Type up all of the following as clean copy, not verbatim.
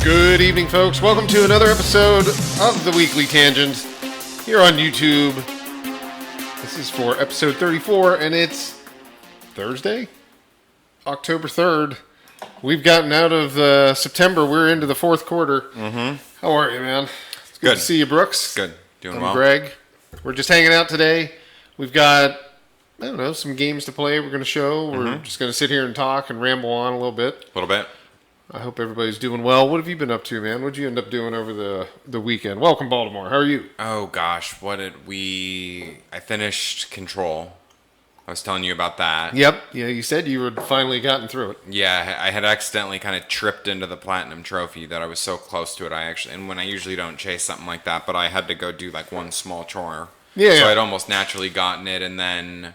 Good evening, folks. Welcome to another episode of the Weekly Tangent here on YouTube. This is for episode 34, and it's Thursday, October 3rd. We've gotten out of September. We're into the fourth quarter. Mm-hmm. How are you, man? It's good to see you, Brooks. Good. Doing I'm well. Greg. We're just hanging out today. We've got, I don't know, some games to play we're going to show. We're just going to sit here and talk and ramble on a little bit. A little bit. I hope everybody's doing well. What have you been up to, man? What did you end up doing over the weekend? Welcome, Baltimore. How are you? Oh, gosh. I finished Control. I was telling you about that. Yep. Yeah, you said you had finally gotten through it. Yeah, I had accidentally kind of tripped into the Platinum Trophy that I was so close to it. And when I usually don't chase something like that, but I had to go do like one small chore. Yeah. So I'd almost naturally gotten it, and then...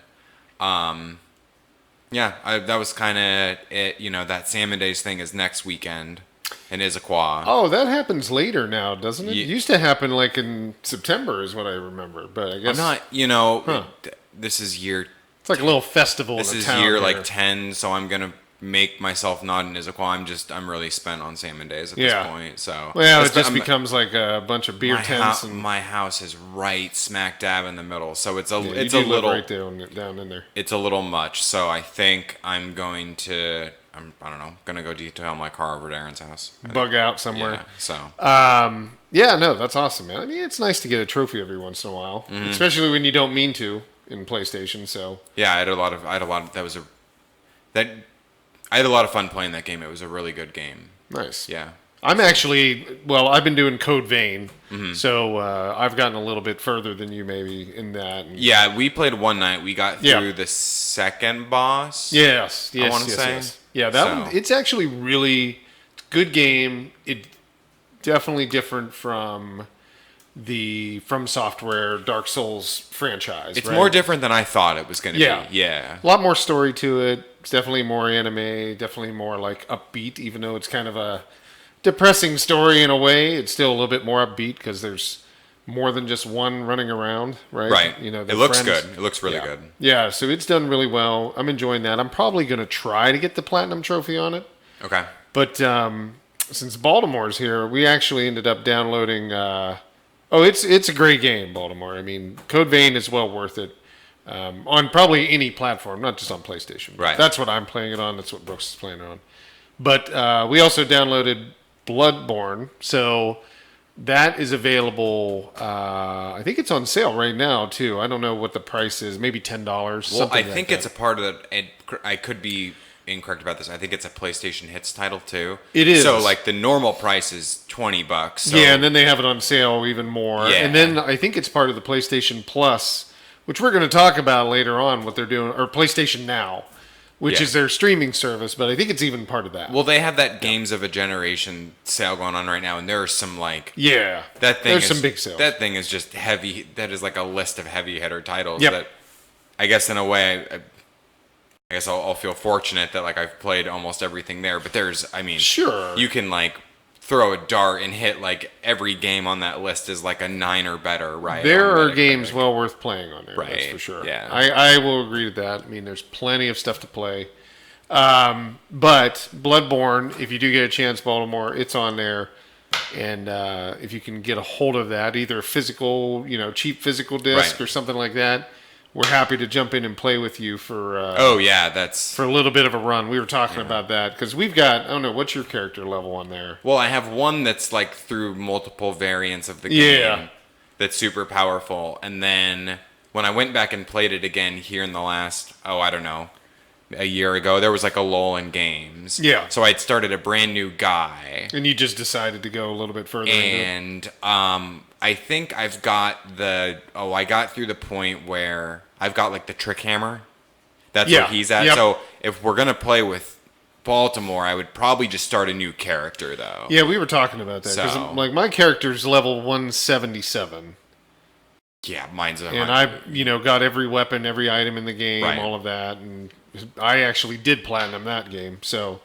that was kind of it. You know, that Salmon Days thing is next weekend in Issaquah. Oh, that happens later now, doesn't it? It used to happen like in September is what I remember, but I guess... This is year... It's like a little festival This in the is town year here. like 10, so I'm going to make myself not in Issaquah. I'm really spent on Salmon Days at this point. So well, it just becomes like a bunch of beer tents. My house is right smack dab in the middle, so it's a little right down in there. It's a little much. So I think I'm going to going to go detail my car over to Aaron's house. Bug out somewhere. Yeah, so. That's awesome, man. I mean, it's nice to get a trophy every once in a while, especially when you don't mean to in PlayStation. So yeah, I had a lot of fun playing that game. It was a really good game. Nice. Yeah. I've been doing Code Vein, so I've gotten a little bit further than you maybe in that. Yeah, we played one night. We got through the second boss. Yes. I want to say. Yes. Yeah, that one, it's actually really good game. It definitely different from the From Software Dark Souls franchise. It's more different than I thought it was going to be. Yeah. A lot more story to it. It's definitely more anime, definitely more like upbeat, even though it's kind of a depressing story in a way. It's still a little bit more upbeat because there's more than just one running around, right? Right. You know, it looks good. It looks really good. Yeah, so it's done really well. I'm enjoying that. I'm probably going to try to get the Platinum Trophy on it. Okay. But since Baltimore's here, we actually ended up downloading... it's a great game, Baltimore. I mean, Code Vein is well worth it on probably any platform, not just on PlayStation. Right. That's what I'm playing it on. That's what Brooks is playing it on. But we also downloaded Bloodborne, so that is available. I think it's on sale right now too. I don't know what the price is. Maybe $10. Well, I think it's a part of the. I could be incorrect about this. I think it's a PlayStation Hits title too. It is. So like the normal price is $20. So. Yeah, and then they have it on sale even more. Yeah. And then I think it's part of the PlayStation Plus, which we're going to talk about later on what they're doing, or PlayStation Now, which is their streaming service. But I think it's even part of that. Well, they have that Games of a Generation sale going on right now, and there are some like there's some big sales. That thing is just heavy. That is like a list of heavy hitter titles. Yep. That I guess in a way. I guess I'll feel fortunate that like I've played almost everything there, but sure, you can like throw a dart and hit like every game on that list is like a 9 or better, right? There are games well worth playing on there, right? That's for sure. Yeah, I will agree with that. I mean, there's plenty of stuff to play, but Bloodborne, if you do get a chance, Baltimore, it's on there, and if you can get a hold of that, either physical, cheap physical disc or something like that. We're happy to jump in and play with you for for a little bit of a run. We were talking about that because we've got, I don't know, what's your character level on there? Well, I have one that's like through multiple variants of the game that's super powerful. And then when I went back and played it again here in the last, a year ago, there was like a lull in games. Yeah. So I'd started a brand new guy. And you just decided to go a little bit further into it? And I think I've got I got through the point where I've got like the trick hammer. That's where he's at. Yep. So if we're going to play with Baltimore, I would probably just start a new character though. Yeah, we were talking about that. Because like my character's level 177. Yeah, mine's a And I, got every weapon, every item in the game, all of that. And I actually did platinum that game. So...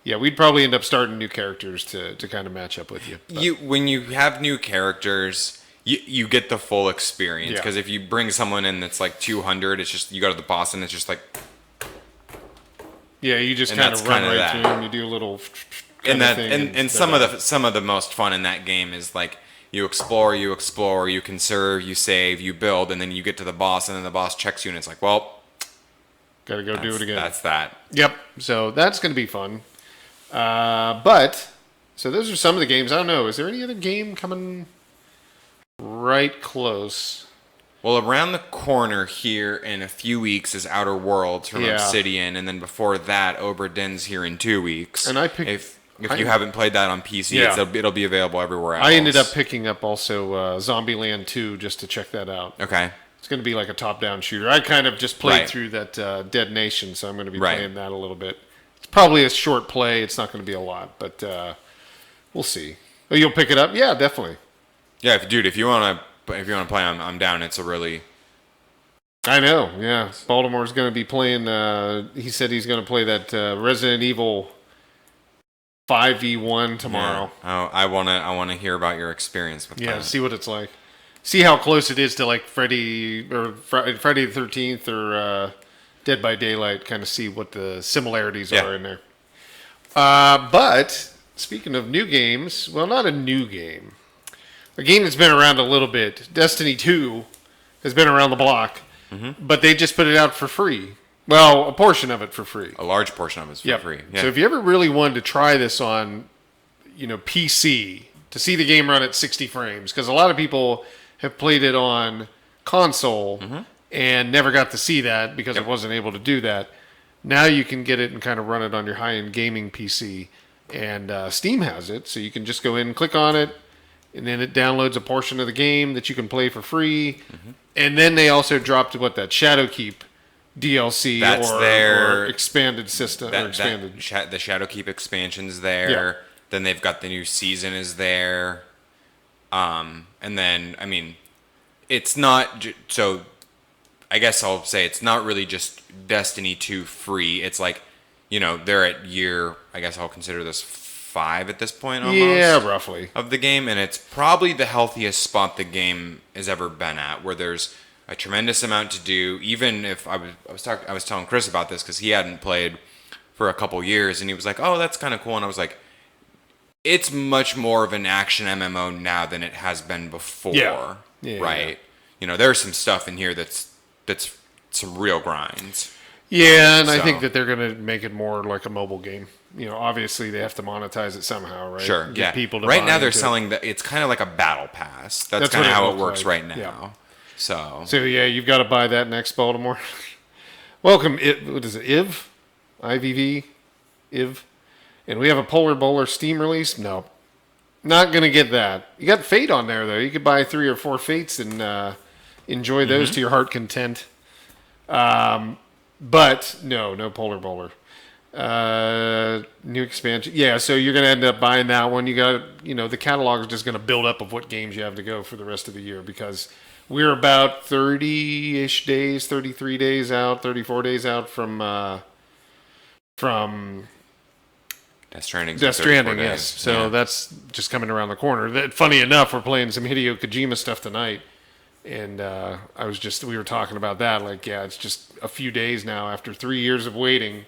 yeah, we'd probably end up starting new characters to kind of match up with you. When you have new characters, you get the full experience. Because if you bring someone in that's like 200, it's just you go to the boss and it's just like... yeah, you just kind of run right through and you do a little... and of that thing. and some of the most fun in that game is like you explore, you conserve, you save, you build, and then you get to the boss, and then the boss checks you, and it's like, well, gotta go do it again. That's that. Yep. So that's going to be fun. But so those are some of the games. I don't know. Is there any other game coming right close? Well, around the corner here in a few weeks is Outer Worlds from Obsidian, and then before that, Obra Dinn's here in 2 weeks. And I picked. If you haven't played that on PC, it'll be available everywhere else. I ended up picking up also Zombieland 2 just to check that out. Okay. It's going to be like a top-down shooter. I kind of just played through that Dead Nation, so I'm going to be playing that a little bit. It's probably a short play. It's not going to be a lot, but we'll see. Oh, you'll pick it up? Yeah, definitely. Yeah, if you want to play, I'm down. It's a really. I know. Yeah, Baltimore's going to be playing. He said he's going to play that Resident Evil 5v1 tomorrow. Yeah. Oh, I wanna hear about your experience with that. Yeah, see what it's like. See how close it is to like Friday the 13th or Dead by Daylight. Kind of see what the similarities are in there. But speaking of new games, well, not a new game. A game that's been around a little bit. Destiny 2 has been around the block, but they just put it out for free. Well, a portion of it for free. A large portion of it is for free. Yeah. So if you ever really wanted to try this on, PC to see the game run at 60 frames, because a lot of people have played it on console and never got to see that because it wasn't able to do that. Now you can get it and kind of run it on your high-end gaming PC, and Steam has it, so you can just go in and click on it, and then it downloads a portion of the game that you can play for free. And then they also dropped that Shadowkeep DLC or expanded system or expanded. The Shadowkeep expansion's there. Yeah. Then they've got the new season is there. And then it's not so. I guess I'll say it's not really just Destiny 2 free. It's like, they're at year. I guess I'll consider this 5 at this point almost. Yeah, roughly of the game, and it's probably the healthiest spot the game has ever been at, where there's a tremendous amount to do. Even if I was telling Chris about this because he hadn't played for a couple years, and he was like, "Oh, that's kind of cool." And I was like, "It's much more of an action MMO now than it has been before." Yeah, right? Yeah. There's some stuff in here that's some real grinds. Yeah, and I think that they're going to make it more like a mobile game. Obviously they have to monetize it somehow, right? Sure. Get people to right now they're selling it's kind of like a battle pass. That's kind of how it works right now. Yeah. So yeah, you've got to buy that next Baltimore. Welcome, what is it, IV? IVV? IV? And we have a Polar Bowler Steam release? No. Not going to get that. You got Fate on there, though. You could buy 3 or 4 Fates and enjoy those to your heart content. But no Polar Bowler. New expansion. Yeah, so you're going to end up buying that one. You got, the catalog is just going to build up of what games you have to go for the rest of the year, because we're about 30-ish days, 33 days out, 34 days out from Death Stranding, yes. So that's just coming around the corner. Funny enough, we're playing some Hideo Kojima stuff tonight, and we were talking about that. Like, it's just a few days now after 3 years of waiting.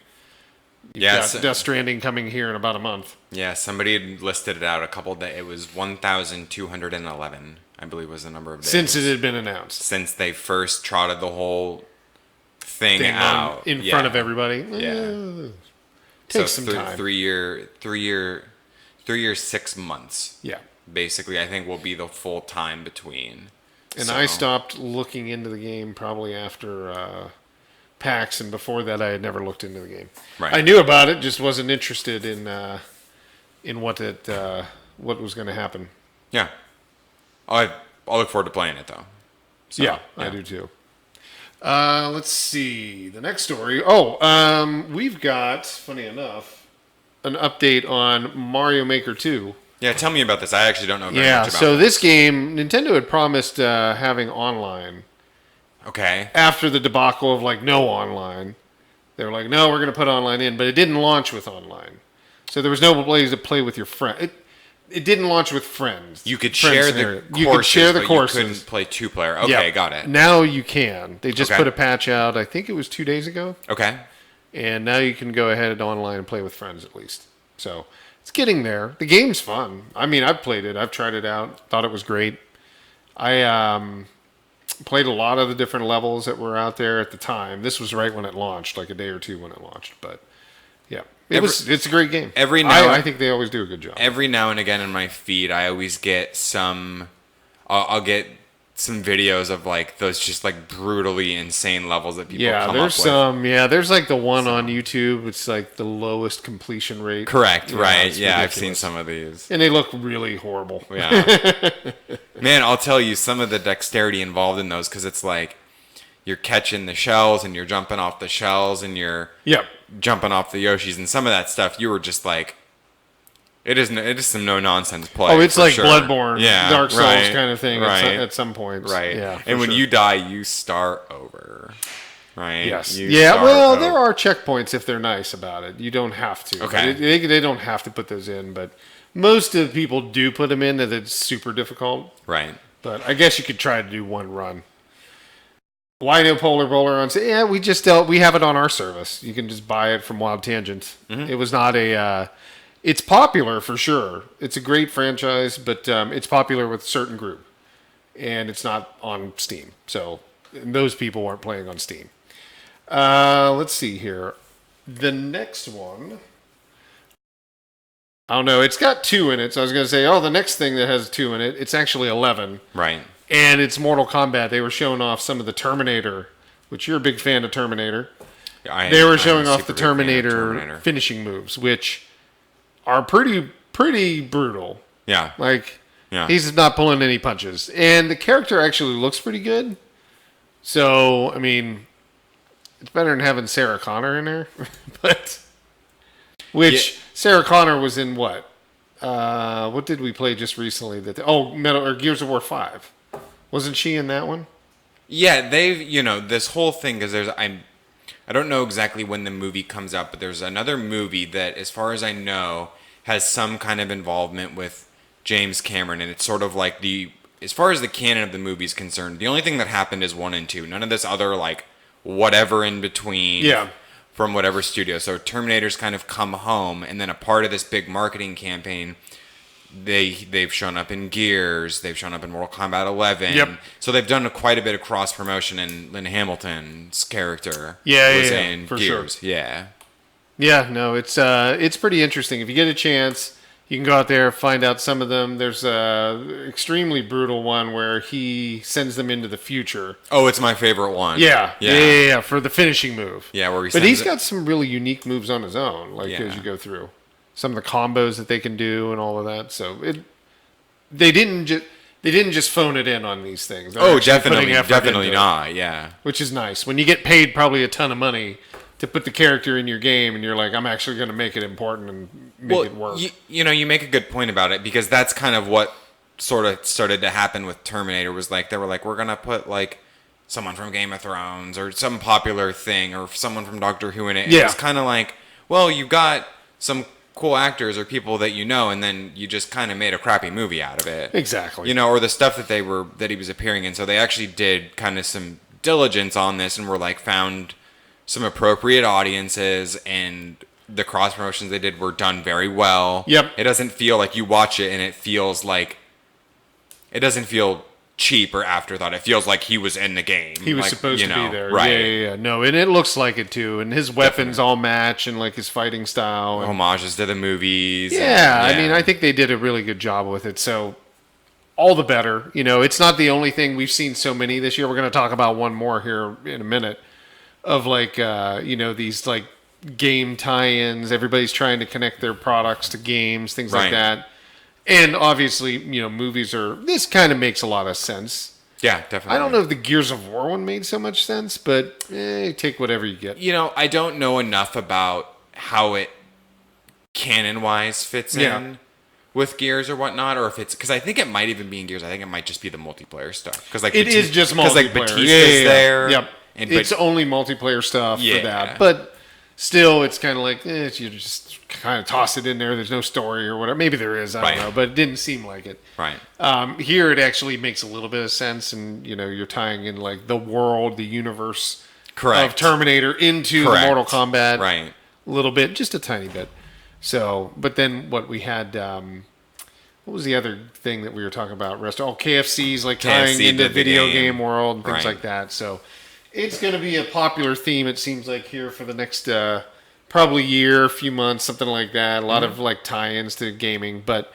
You've got Death Stranding coming here in about a month. Yeah, somebody had listed it out a couple days. It was 1,211, I believe, was the number of days since it had been announced. Since they first trotted the whole thing out in front of everybody. Yeah, takes some time. 3 year, 6 months. Yeah, basically, I think will be the full time between. And I stopped looking into the game probably after PAX, and before that, I had never looked into the game. Right. I knew about it, just wasn't interested in what was going to happen. Yeah, I'll look forward to playing it though. So, yeah, I do too. Let's see the next story. We've got, funny enough, an update on Mario Maker 2. Yeah, tell me about this. I actually don't know very much about so this game, Nintendo had promised having online. Okay. After the debacle of no online, they were like, no, we're going to put online in, but it didn't launch with online. So there was no place to play with your friend. It didn't launch with friends. You could share the courses, you could share the courses. You couldn't play 2-player. Okay, got it. Now you can. They just put a patch out, I think it was 2 days ago. Okay. And now you can go ahead online and play with friends at least. So It's getting there. The game's fun. I mean, I've played it. I've tried it out. Thought it was great. I played a lot of the different levels that were out there at the time. This was right when it launched, like a day or two when it launched. But yeah, it's a great game. I think they always do a good job. Every now and again in my feed, I always get I'll get some videos of like those just like brutally insane levels that people come up with. There's like the one on YouTube. It's like the lowest completion rate. Correct, right? Yeah, ridiculous. I've seen some of these, and they look really horrible. Yeah, man, I'll tell you some of the dexterity involved in those, because it's like you're catching the shells and you're jumping off the shells and you're jumping off the Yoshis, and some of that stuff you were just like. It is some no nonsense play. Oh, it's like sure. Bloodborne, Dark Souls kind of thing at some points. Right. Yeah, and when you die, you start over. Right. Yes. You Well, there are checkpoints if they're nice about it. You don't have to. Okay. They don't have to put those in, but most of the people do put them in. That it's super difficult. Right. But I guess you could try to do one run. Wino Polar Bowler on. Yeah, we have it on our service. You can just buy it from WildTangent. It was not a. It's popular for sure. It's a great franchise, but it's popular with a certain group, and it's not on Steam. So those people aren't playing on Steam. Let's see here. The next one, I don't know. It's got 2 in it, so I was going to say, the next thing that has 2 in it, it's actually 11. Right. And it's Mortal Kombat. They were showing off some of the Terminator, which you're a big fan of Terminator. They were showing off the Terminator finishing moves, which are pretty brutal. Yeah. He's not pulling any punches. And the character actually looks pretty good. So, I mean, it's better than having Sarah Connor in there. Sarah Connor was in what? What did we play just recently? Gears of War 5. Wasn't she in that one? Yeah, this whole thing, because I don't know exactly when the movie comes out, but there's another movie that, as far as I know, has some kind of involvement with James Cameron, and it's sort of like as far as the canon of the movie is concerned, the only thing that happened is 1 and 2. None of this other, like, whatever in between from whatever studio. So Terminator's kind of come home, and then a part of this big marketing campaign, they've shown up in Gears, they've shown up in Mortal Kombat 11. Yep. So they've done quite a bit of cross promotion, and Lynn Hamilton's character was in for Gears. Sure. Yeah. Yeah, no, it's pretty interesting. If you get a chance, you can go out there, find out some of them. There's a extremely brutal one where he sends them into the future. Oh, it's my favorite one. Yeah, for the finishing move. Yeah, but he's got some really unique moves on his own, as you go through. Some of the combos that they can do and all of that. So they didn't just phone it in on these things. They're definitely not. Yeah, which is nice when you get paid probably a ton of money to put the character in your game, and you're like, I'm actually going to make it important and make it work. You make a good point about it, because that's kind of what sort of started to happen with Terminator. Was like they were like, we're going to put like someone from Game of Thrones or some popular thing or someone from Doctor Who in it. Yeah. It's kind of like, well, you got some cool actors or people that you know, and then you just kind of made a crappy movie out of it. Exactly. Or the stuff that he was appearing in. So they actually did kind of some diligence on this, and were like found some appropriate audiences, and the cross promotions they did were done very well. Yep. It doesn't feel like you watch it and it feels like it doesn't feel cheap or afterthought. It feels like he was in the game. He was supposed to be there. Right. Yeah. No, and it looks like it too. And his weapons all match, and like his fighting style. And homages to the movies. I mean, I think they did a really good job with it. So all the better. It's not the only thing. We've seen so many this year. We're going to talk about one more here in a minute of like, these like game tie-ins. Everybody's trying to connect their products to games, things like that. And obviously, movies this kind of makes a lot of sense. Yeah, definitely. I don't know if the Gears of War one made so much sense, but take whatever you get. I don't know enough about how it canon-wise fits in with Gears or whatnot, or if it's, because I think it might even be in Gears. I think it might just be the multiplayer stuff. Because like it is just multiplayer. Because like Batista's there. Yep. It's only multiplayer stuff for that. But still, it's kind of like, you just kind of toss it in there. There's no story or whatever. Maybe there is. I don't know. But it didn't seem like it. Right. Here, it actually makes a little bit of sense. And, you're tying in like the world, the universe of Terminator into the Mortal Kombat. Right. A little bit. Just a tiny bit. So, but then what we had, what was the other thing that we were talking about? KFC's like tying KFC into did the video game. game world and things Right. like that. So it's going to be a popular theme, it seems like, here for the next probably year, few months, something like that. A lot of like tie-ins to gaming. But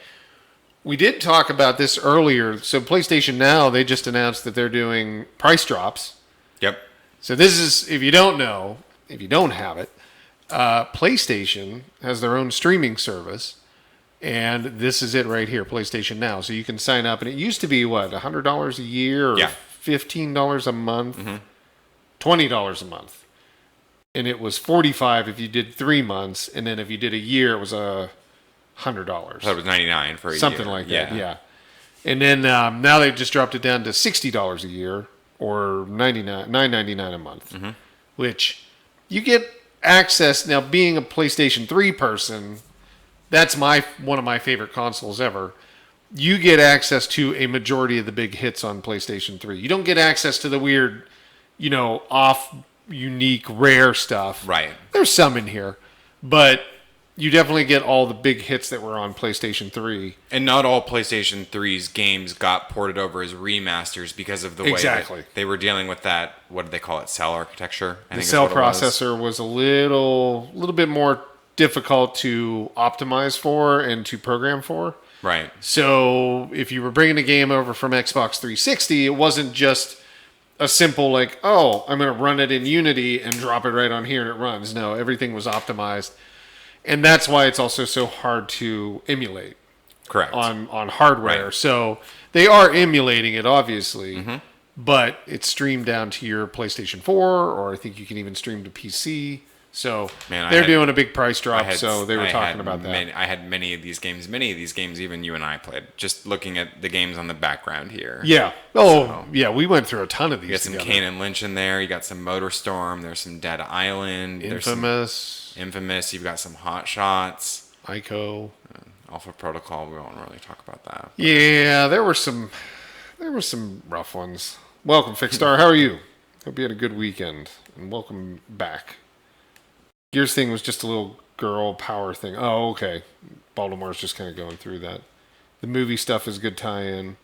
we did talk about this earlier. So PlayStation Now, they just announced that they're doing price drops. Yep. So this is, if you don't know, if you don't have it, PlayStation has their own streaming service, and this is it right here, PlayStation Now. So you can sign up, and it used to be what, $100 a year or Yeah. $15 a month, $20 a month, and it was $45 if you did 3 months, and then if you did a year, it was $100. So it was 99 for a Something year. like that, yeah. And then now they've just dropped it down to $60 a year or $9.99 a month, which you get access. Now, being a PlayStation 3 person, that's one of my favorite consoles ever. You get access to a majority of the big hits on PlayStation 3. You don't get access to the weird, unique, rare stuff. Right. There's some in here, but you definitely get all the big hits that were on PlayStation 3. And not all PlayStation 3's games got ported over as remasters because of the way Exactly. that they were dealing with that, what do they call it, cell architecture? I The think is cell what it was. processor was a little bit more difficult to optimize for and to program for. Right. So if you were bringing a game over from Xbox 360, it wasn't just a simple like, oh, I'm going to run it in Unity and drop it right on here and it runs. No, everything was optimized. And that's why it's also so hard to emulate Correct. on hardware. Right. So they are emulating it, obviously, but it's streamed down to your PlayStation 4, or I think you can even stream to PC. So Man, they're doing a big price drop, had- so they were I talking had about that. I had many of these games even you and I played. Just looking at the games on the background here. Yeah. Oh, yeah. We went through a ton of these. You got some together. Kane and Lynch in there. You got some Motorstorm. There's some Dead Island. Infamous, There's some Infamous. You've got some Hot Shots. Ico. Alpha Protocol. We won't really talk about that. Yeah, there were some rough ones. Welcome, Fixstar. How are you? Hope you had a good weekend, and welcome back. Gears thing was just a little girl power thing. Oh, okay. Baltimore's just kind of going through that. The movie stuff is good tie-in.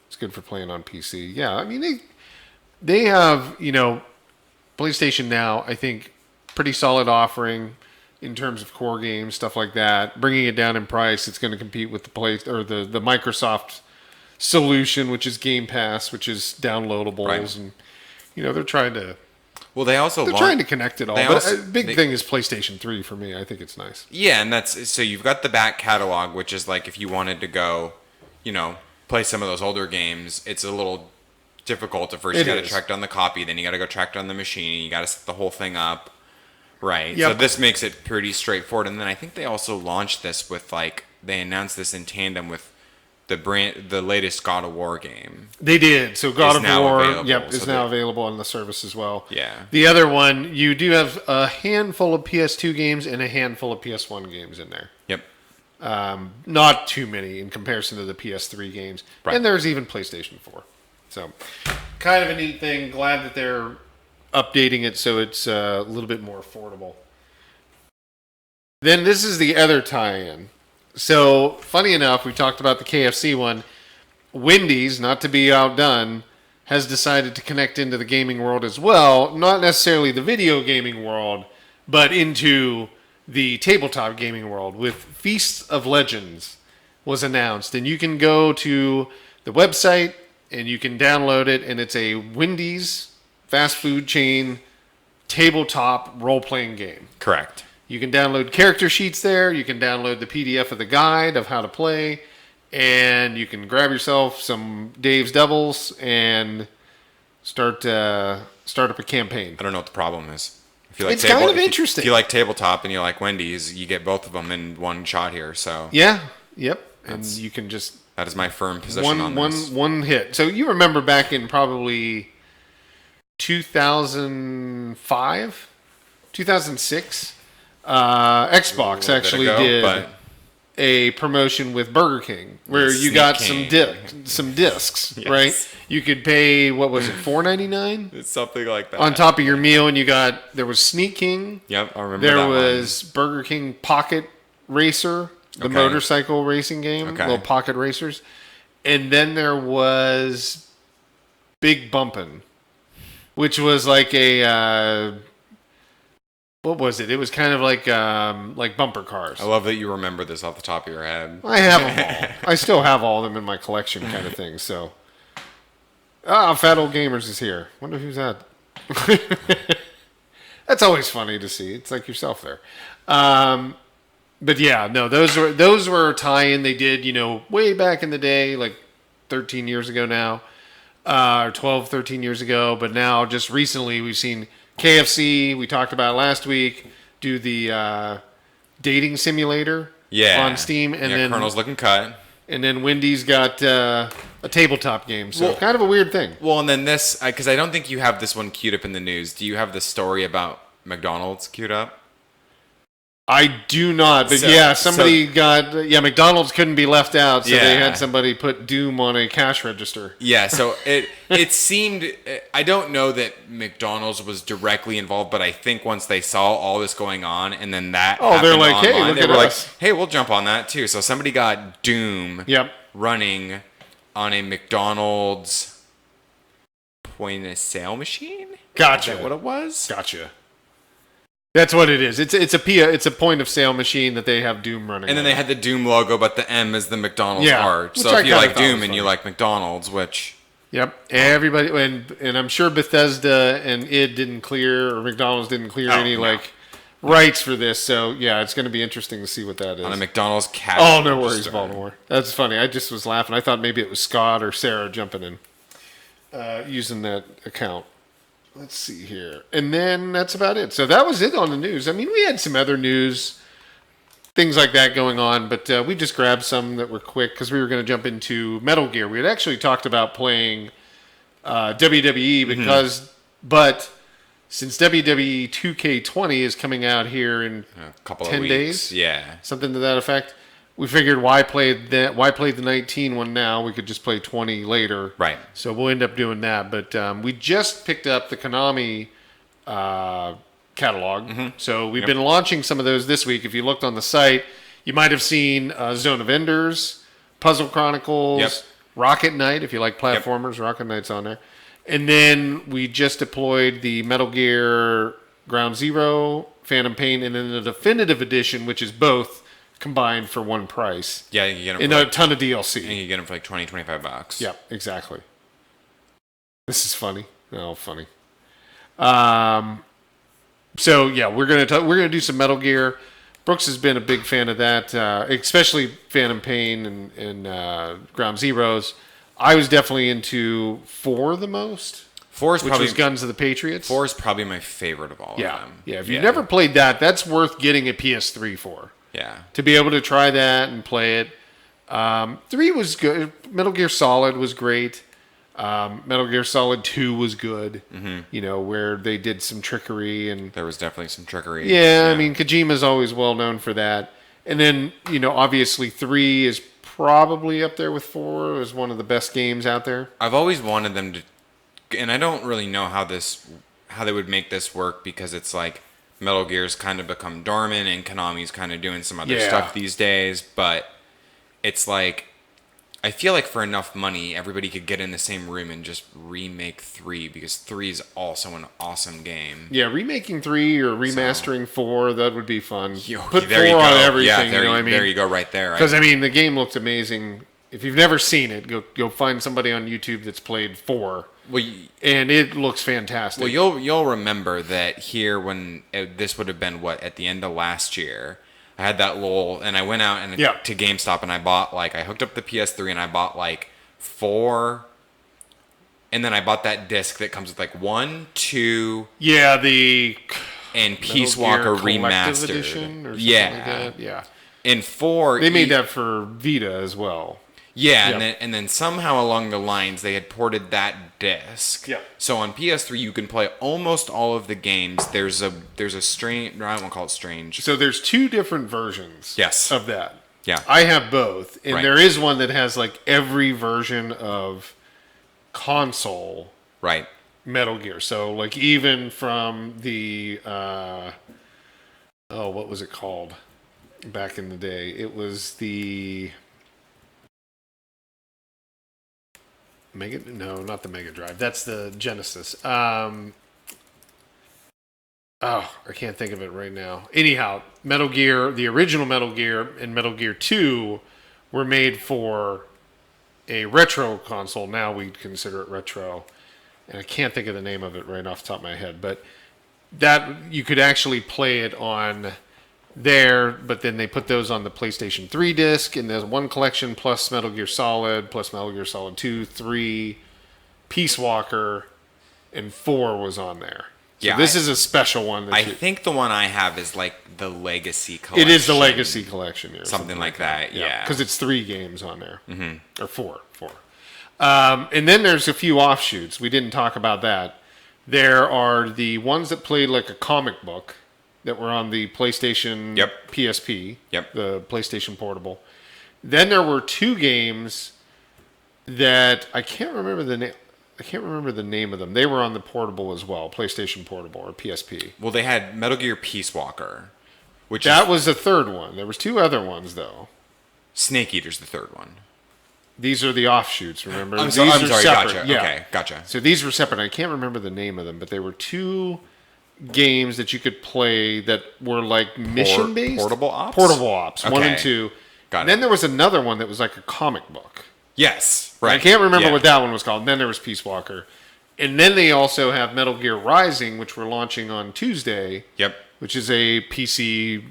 It's good for playing on PC. Yeah, I mean they have, PlayStation Now, I think, pretty solid offering in terms of core games, stuff like that. Bringing it down in price, it's going to compete with the Microsoft solution, which is Game Pass, which is downloadables, Right. and they're trying to Well, they're trying to connect it all. they But also- a big they- thing is PlayStation 3 for me. I think it's nice. Yeah, and that's so you've got the back catalog, which is like if you wanted to go, play some of those older games, it's a little difficult at first. It You got to is. track down the copy, then you got to go track down the machine, you got to set the whole thing up, right? Yep. So this makes it pretty straightforward. And then I think they also launched this with they announced this in tandem with the latest God of War game. They did. So God Is of now War, available, is so now they- available on the service as well. Yeah. The other one, you do have a handful of PS2 games and a handful of PS1 games in there. Yep. Not too many in comparison to the PS3 games. Right. And there's even PlayStation 4. So, kind of a neat thing. Glad that they're updating it so it's a little bit more affordable. Then this is the other tie-in. So, funny enough, we talked about the KFC one. Wendy's, not to be outdone, has decided to connect into the gaming world as well. Not necessarily the video gaming world, but into the tabletop gaming world with Feasts of Legends was announced. And you can go to the website and you can download it, and it's a Wendy's fast food chain tabletop role-playing game. Correct. You can download character sheets there. You can download the PDF of the guide of how to play. And you can grab yourself some Dave's Devils and start up a campaign. I don't know what the problem is. If you like It's kind of if you- interesting. If you like tabletop and you like Wendy's, you get both of them in one shot here. So Yeah, yep. And you can just that is my firm position on this. one hit. So you remember back in probably 2005, 2006, Xbox A little bit actually ago, did. but a promotion with Burger King where you Sneak got King. some discs, Yes. right? You could pay, what was it, $4.99 It's something like that. on top of your meal, and there was Sneak King. Yep, I remember There that was Burger King Pocket Racer, the Okay. motorcycle racing game, Okay. little pocket racers. And then there was Big Bumpin', which was like a what was it? It was kind of like bumper cars. one. I love that you remember this off the top of your head. I have them all. I still have all of them in my collection, kind of thing. So, Fat Old Gamers is here. Wonder who's that. That's always funny to see. It's like yourself there. But yeah, no, those were a tie-in they did, way back in the day, like 13 years ago now, or 12, 13 years ago. But now, just recently, we've seen KFC. We talked about last week. Do the dating simulator on Steam, and then Colonel's looking cut. And then Wendy's got a tabletop game. So kind of a weird thing. Well, and then this, because I don't think you have this one queued up in the news. Do you have the story about McDonald's queued up? I do not, but somebody got McDonald's couldn't be left out, so they had somebody put Doom on a cash register. Yeah, so it seemed, I don't know that McDonald's was directly involved, but I think once they saw all this going on, and then that they're like, online, hey, look at us. like, hey, we'll jump on that too. So somebody got Doom running on a McDonald's point of sale machine. Gotcha. Is that what it was? Gotcha. That's what it is. It's a point of sale machine that they have Doom running. And then they had the Doom logo, but the M is the McDonald's art. So which if you I like kinda thought Doom was and you funny. like McDonald's, which everybody and I'm sure Bethesda and id didn't clear, or McDonald's didn't clear any rights for this. So it's going to be interesting to see what that is. on a McDonald's cash. Oh, no worries, register. Baltimore. That's funny. I just was laughing. I thought maybe it was Scott or Sarah jumping in, using that account. Let's see here. And then that's about it. So that was it on the news. I mean, we had some other news, things like that going on, but we just grabbed some that were quick because we were going to jump into Metal Gear. We had actually talked about playing WWE but since WWE 2K20 is coming out here in A couple 10 of weeks. days, Yeah. something to that effect, we figured why play the 19 one now? We could just play 20 later. Right. So we'll end up doing that. But we just picked up the Konami catalog. So we've been launching some of those this week. If you looked on the site, you might have seen Zone of Enders, Puzzle Chronicles, Rocket Knight. If you like platformers, Rocket Knight's on there. And then we just deployed the Metal Gear Ground Zero, Phantom Pain, and then the Definitive Edition, which is both combined for one price. Yeah, you get them And for a ton of DLC. and you get them for like $20-$25. Yeah, exactly. This is funny. Oh, funny. So yeah, we're gonna do some Metal Gear. Brooks has been a big fan of that, especially Phantom Pain and Ground Zeroes. I was definitely into 4 the most. 4 is which probably was Guns of the Patriots. 4 is probably my favorite of all of them. Yeah. If you've never played that, that's worth getting a PS3 for. Yeah. To be able to try that and play it. 3 was good. Metal Gear Solid was great. Metal Gear Solid 2 was good. Where they did some trickery and There was definitely some trickery. yeah, I mean Kojima's always well known for that. And then obviously 3 is probably up there with 4 as one of the best games out there. I've always wanted them to, and I don't really know how they would make this work because it's like Metal Gear's kind of become dormant and Konami's kind of doing some other stuff these days, but it's like I feel like for enough money everybody could get in the same room and just remake 3 because 3 is also an awesome game. Yeah, remaking 3 or remastering 4, that would be fun. Put 4 there you go. on everything, Yeah, you know what I mean? There you go right there. Because, the game looks amazing. If you've never seen it, go find somebody on YouTube that's played 4. And it looks fantastic. Well, you'll remember that here when this would have been at the end of last year. I had that and I went out to GameStop and I bought I hooked up the PS3 and I bought 4, and then I bought that disc that comes with 1, 2, and Peace Walker Remastered Edition or something like that. Yeah, and 4. They made that for Vita as well. Yeah, and then somehow along the lines they had ported that disc. Yeah. So on PS3 you can play almost all of the games. There's a strange. No, I won't call it strange. So there's 2 different versions. Yes. Of that. Yeah. I have both, and Right. there is one that has like every version of console Right. Metal Gear. So like even from the what was it called back in the day? It was the not the Mega Drive. That's the Genesis. I can't think of it right now. Anyhow, Metal Gear, the original Metal Gear and Metal Gear 2 were made for a retro console. Now we consider it retro. And I can't think of the name of it right off the top of my head, but that you could actually play it on there, but then they put those on the PlayStation 3 disc, and there's one collection plus Metal Gear Solid, plus Metal Gear Solid 2, 3, Peace Walker, and 4 was on there. So Yeah, this is a special one. I think the one I have is like the Legacy Collection. It is the Legacy Collection. Or something like that, yeah. Because it's 3 games on there. Mm-hmm. Or 4. And then there's a few offshoots. We didn't talk about that. There are the ones that played like a comic book that were on the PlayStation PSP, the PlayStation Portable. Then there were 2 games that I can't remember the name. I can't remember the name of them. They were on the Portable as well, PlayStation Portable or PSP. Well, they had Metal Gear Peace Walker, which was the third one. There was 2 other ones though. Snake Eater's the third one. These are the offshoots, remember? I'm These sorry, are separate. gotcha. Yeah. Okay, gotcha. So these were separate. I can't remember the name of them, but they were 2 games that you could play that were like mission-based. Portable Ops? Portable Ops, 1 and Okay. 2. Got it. Then there was another one that was like a comic book. Yes, right. I can't remember Yeah. what that one was called. And then there was Peace Walker. And then they also have Metal Gear Rising, which we're launching on Tuesday. Yep. Which is a PC,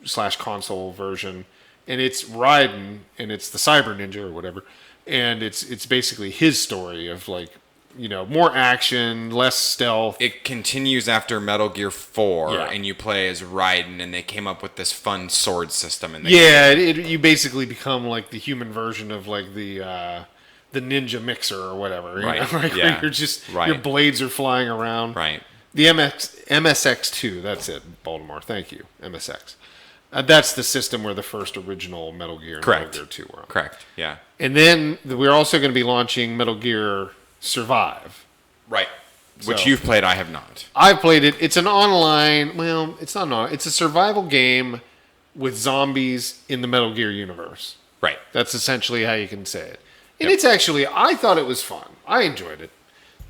/ console version. And it's Raiden, and it's the Cyber Ninja or whatever. And it's basically his story of like, more action, less stealth. It continues after Metal Gear 4, Yeah. and you play as Raiden, and they came up with this fun sword system in the Yeah, you basically become like the human version of like the ninja mixer or whatever. You Right, know? Like yeah. where you're just Right. your blades are flying around. Right. The MSX2, that's it, Baltimore. Thank you, MSX. That's the system where the first original Metal Gear and Correct. Metal Gear 2 were on. Correct, yeah. And then we're also going to be launching Metal Gear Survive. Right. Which So- you've played, I have not. I've played it. It's an online, well, it's not online. It's a survival game with zombies in the Metal Gear universe. Right. That's essentially how you can say it. And Yep. it's actually, I thought it was fun. I enjoyed it.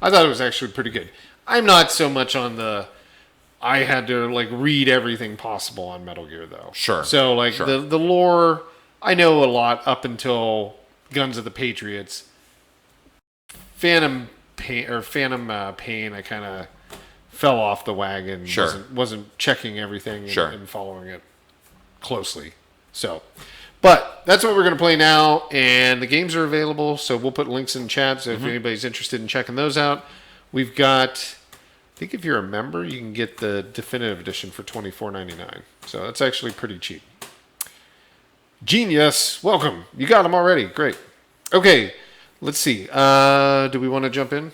I thought it was actually pretty good. I'm not so much on I had to like read everything possible on Metal Gear though. Sure. So like Sure. the lore, I know a lot up until Guns of the Patriots. Phantom Pain, I kind of fell off the wagon. Sure. Wasn't checking everything Sure. and following it closely. So, but that's what we're going to play now, and the games are available, so we'll put links in chat, so if anybody's interested in checking those out. We've got, I think if you're a member, you can get the definitive edition for $24.99. So that's actually pretty cheap. Genius. Welcome. You got them already. Great. Okay, let's see. Do we want to jump in?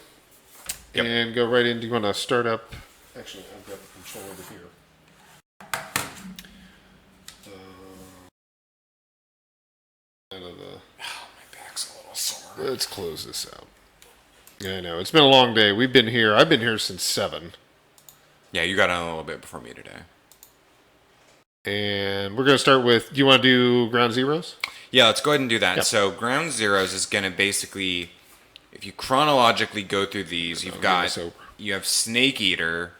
Yep. And go right in? Do you want to start up? Actually, I've got the control over here. Out of the... My back's a little sore. Let's close this out. Yeah, I know. It's been a long day. We've been here. I've been here since 7. Yeah, you got on a little bit before me today. And we're going to start with, do you want to do Ground Zeroes? Yeah, let's go ahead and do that. Yep. So Ground Zeroes is going to basically, if you chronologically go through these, I'll get this over. you have Snake Eater,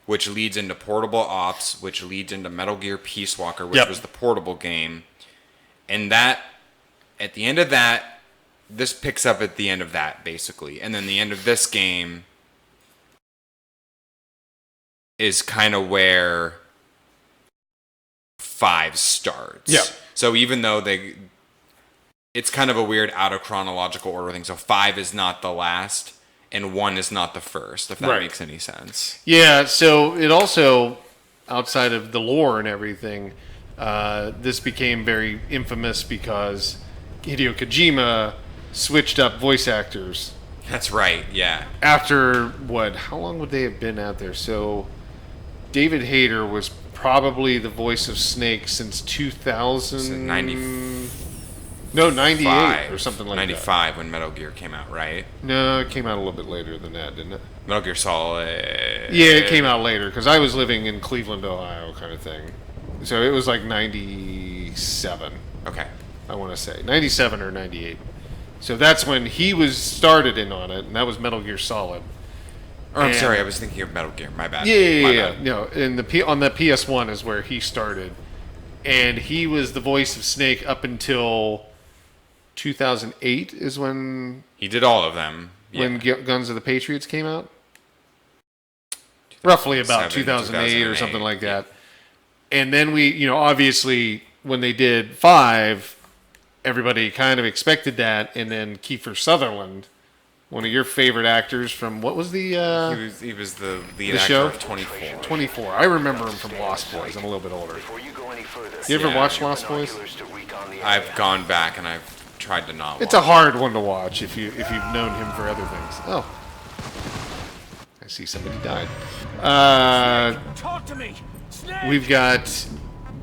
which leads into Portable Ops, which leads into Metal Gear Peace Walker, which Yep. was the portable game. And that, at the end of that, this picks up at the end of that, basically. And then the end of this game is kind of where 5 starts. Yep. So even though it's kind of a weird out of chronological order thing. So 5 is not the last, and 1 is not the first, if that Right. makes any sense. Yeah, so it also, outside of the lore and everything, this became very infamous because Hideo Kojima switched up voice actors That's right, yeah. after, how long would they have been out there? So David Hayter was probably the voice of Snake since 2000. So 90. No, 98 or something like 95 when Metal Gear came out, right? that. No, it came out a little bit later than that, didn't it? Metal Gear Solid. Yeah, it came out later because I was living in Cleveland, Ohio, kind of thing. So it was like 97. Okay. I want to say 97 or 98. So that's when he was started in on it, and that was Metal Gear Solid. Or I'm And- sorry, I was thinking of Metal Gear. My bad. Yeah. My bad. No, in the on the PS1 is where he started, and he was the voice of Snake up until 2008 is when He did all of them. Yeah. Guns of the Patriots came out. Roughly about 2008 or something like that. And then we, obviously when they did 5, everybody kind of expected that, and then Kiefer Sutherland, one of your favorite actors from what was the He was the lead the actor show? of 24. 24. I remember him from Lost Boys. I'm a little bit older. You ever Yeah. watch Lost Boys? I've gone back and I've tried to not It's watch. a hard one to watch if you've known him for other things. Oh, I see somebody died. Talk to me. Snake! We've got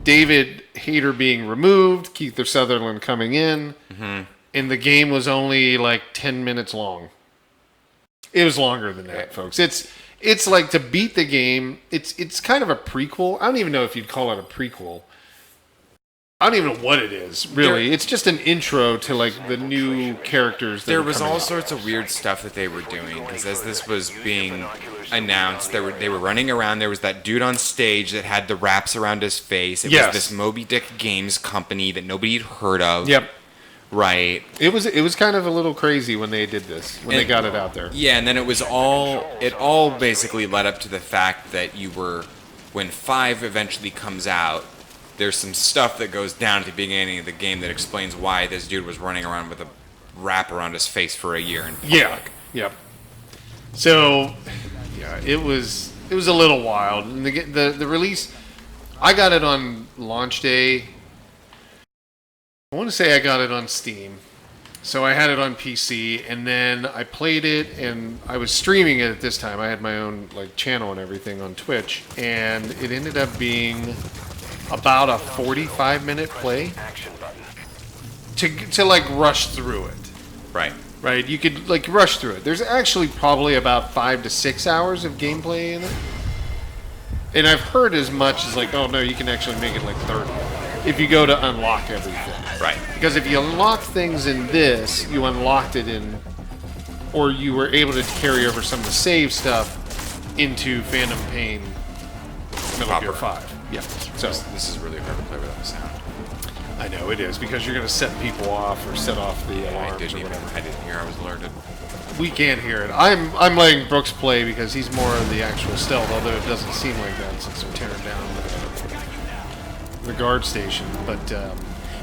David Hayter being removed, Kiefer Sutherland coming in, and the game was only like 10 minutes long. It was longer than that, folks. It's like to beat the game. It's kind of a prequel. I don't even know if you'd call it a prequel. I don't even know what it is, really. It's just an intro to like the new characters. There was all sorts of weird stuff that they were doing because as this was being announced, they were running around. There was that dude on stage that had the wraps around his face. It Yes. was this Moby Dick Games company that nobody had heard of. Yep. Right. It was kind of a little crazy when they did this, when they got it out there. Yeah, and then it all basically led up to the fact that when 5 eventually comes out, there's some stuff that goes down at the beginning of the game that explains why this dude was running around with a wrap around his face for a year in public. Yeah. Yep. So, yeah, it was a little wild. And the release, I got it on launch day. I want to say I got it on Steam. So I had it on PC, and then I played it, and I was streaming it at this time. I had my own like channel and everything on Twitch, and it ended up being about a 45-minute play to like rush through it. Right. Right, you could like rush through it. There's actually probably about 5 to 6 hours of gameplay in it, and I've heard as much as like, oh no, you can actually make it like 30 if you go to unlock everything. Right. Because if you unlock things in this, you unlocked it in, or you were able to carry over some of the save stuff into Phantom Pain Metal Gear Proper. 5. Yeah. So This is really hard to play without the sound. I know it is because you're going to set people off or set off the alarms I didn't or whatever. I didn't hear I was alerted. We can't hear it. I'm letting Brooks play because he's more of the actual stealth, although it doesn't seem like that since they're tearing down the guard station. But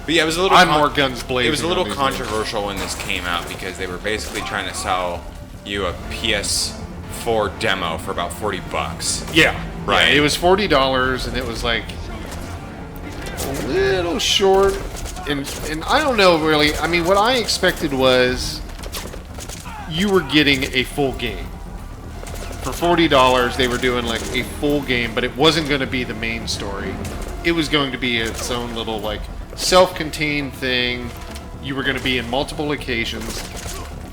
But yeah, it was a little I'm more guns blazing. It was a little on these controversial when this came out because they were basically trying to sell you a PS4 demo for about $40. things. Yeah, Right. Yeah, it was $40, and it was like a little short. And I don't know really. I mean, what I expected was you were getting a full game. For $40, they were doing like a full game, but it wasn't going to be the main story. It was going to be its own little like self-contained thing. You were going to be in multiple locations.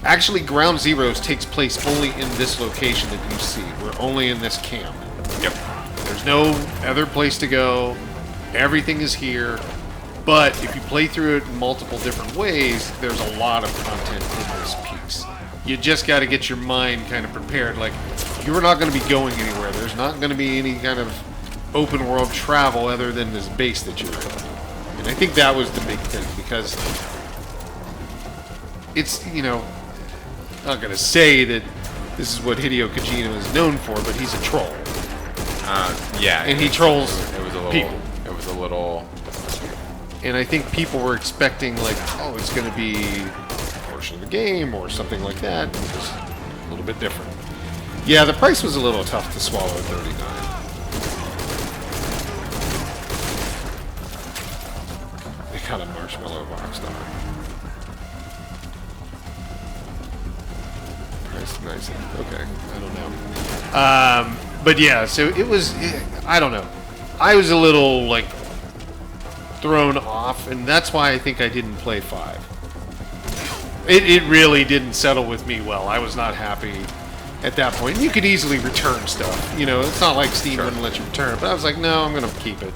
Actually, Ground Zeroes takes place only in this location that you see. We're only in this camp. Yep. There's no other place to go. Everything is here. But if you play through it in multiple different ways, there's a lot of content in this piece. You just got to get your mind kind of prepared. Like, you're not going to be going anywhere. There's not going to be any kind of open world travel other than this base that you're in. And I think that was the big thing because it's, I'm not going to say that this is what Hideo Kojima is known for, but he's a troll. Yeah. And he trolls It was a little. people. It was a little. And I think people were expecting, like, oh, it's going to be a portion of the game or something like that. It was a little bit different. Yeah, the price was a little tough to swallow at $39. They got a marshmallow box on. Price nice. Okay, I don't know. But yeah, so it was. I don't know. I was a little like thrown off, and that's why I think I didn't play 5. It really didn't settle with me well. I was not happy at that point. You could easily return stuff. You know, it's not like Steam wouldn't let you return it, but I was like, no, I'm going to keep it.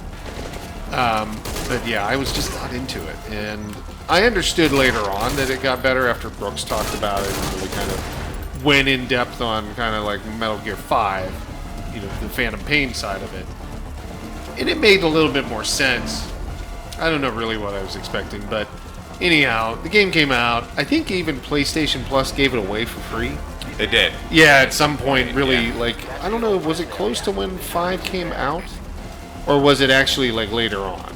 But yeah, I was just not into it. And I understood later on that it got better after Brooks talked about it and really kind of went in depth on kind of like Metal Gear 5, you know, the Phantom Pain side of it. And it made a little bit more sense. I don't know really what I was expecting, but anyhow, the game came out. I think even PlayStation Plus gave it away for free. They did. Yeah, at some point, really, Yeah. like, I don't know, was it close to when 5 came out? Or was it actually, like, later on?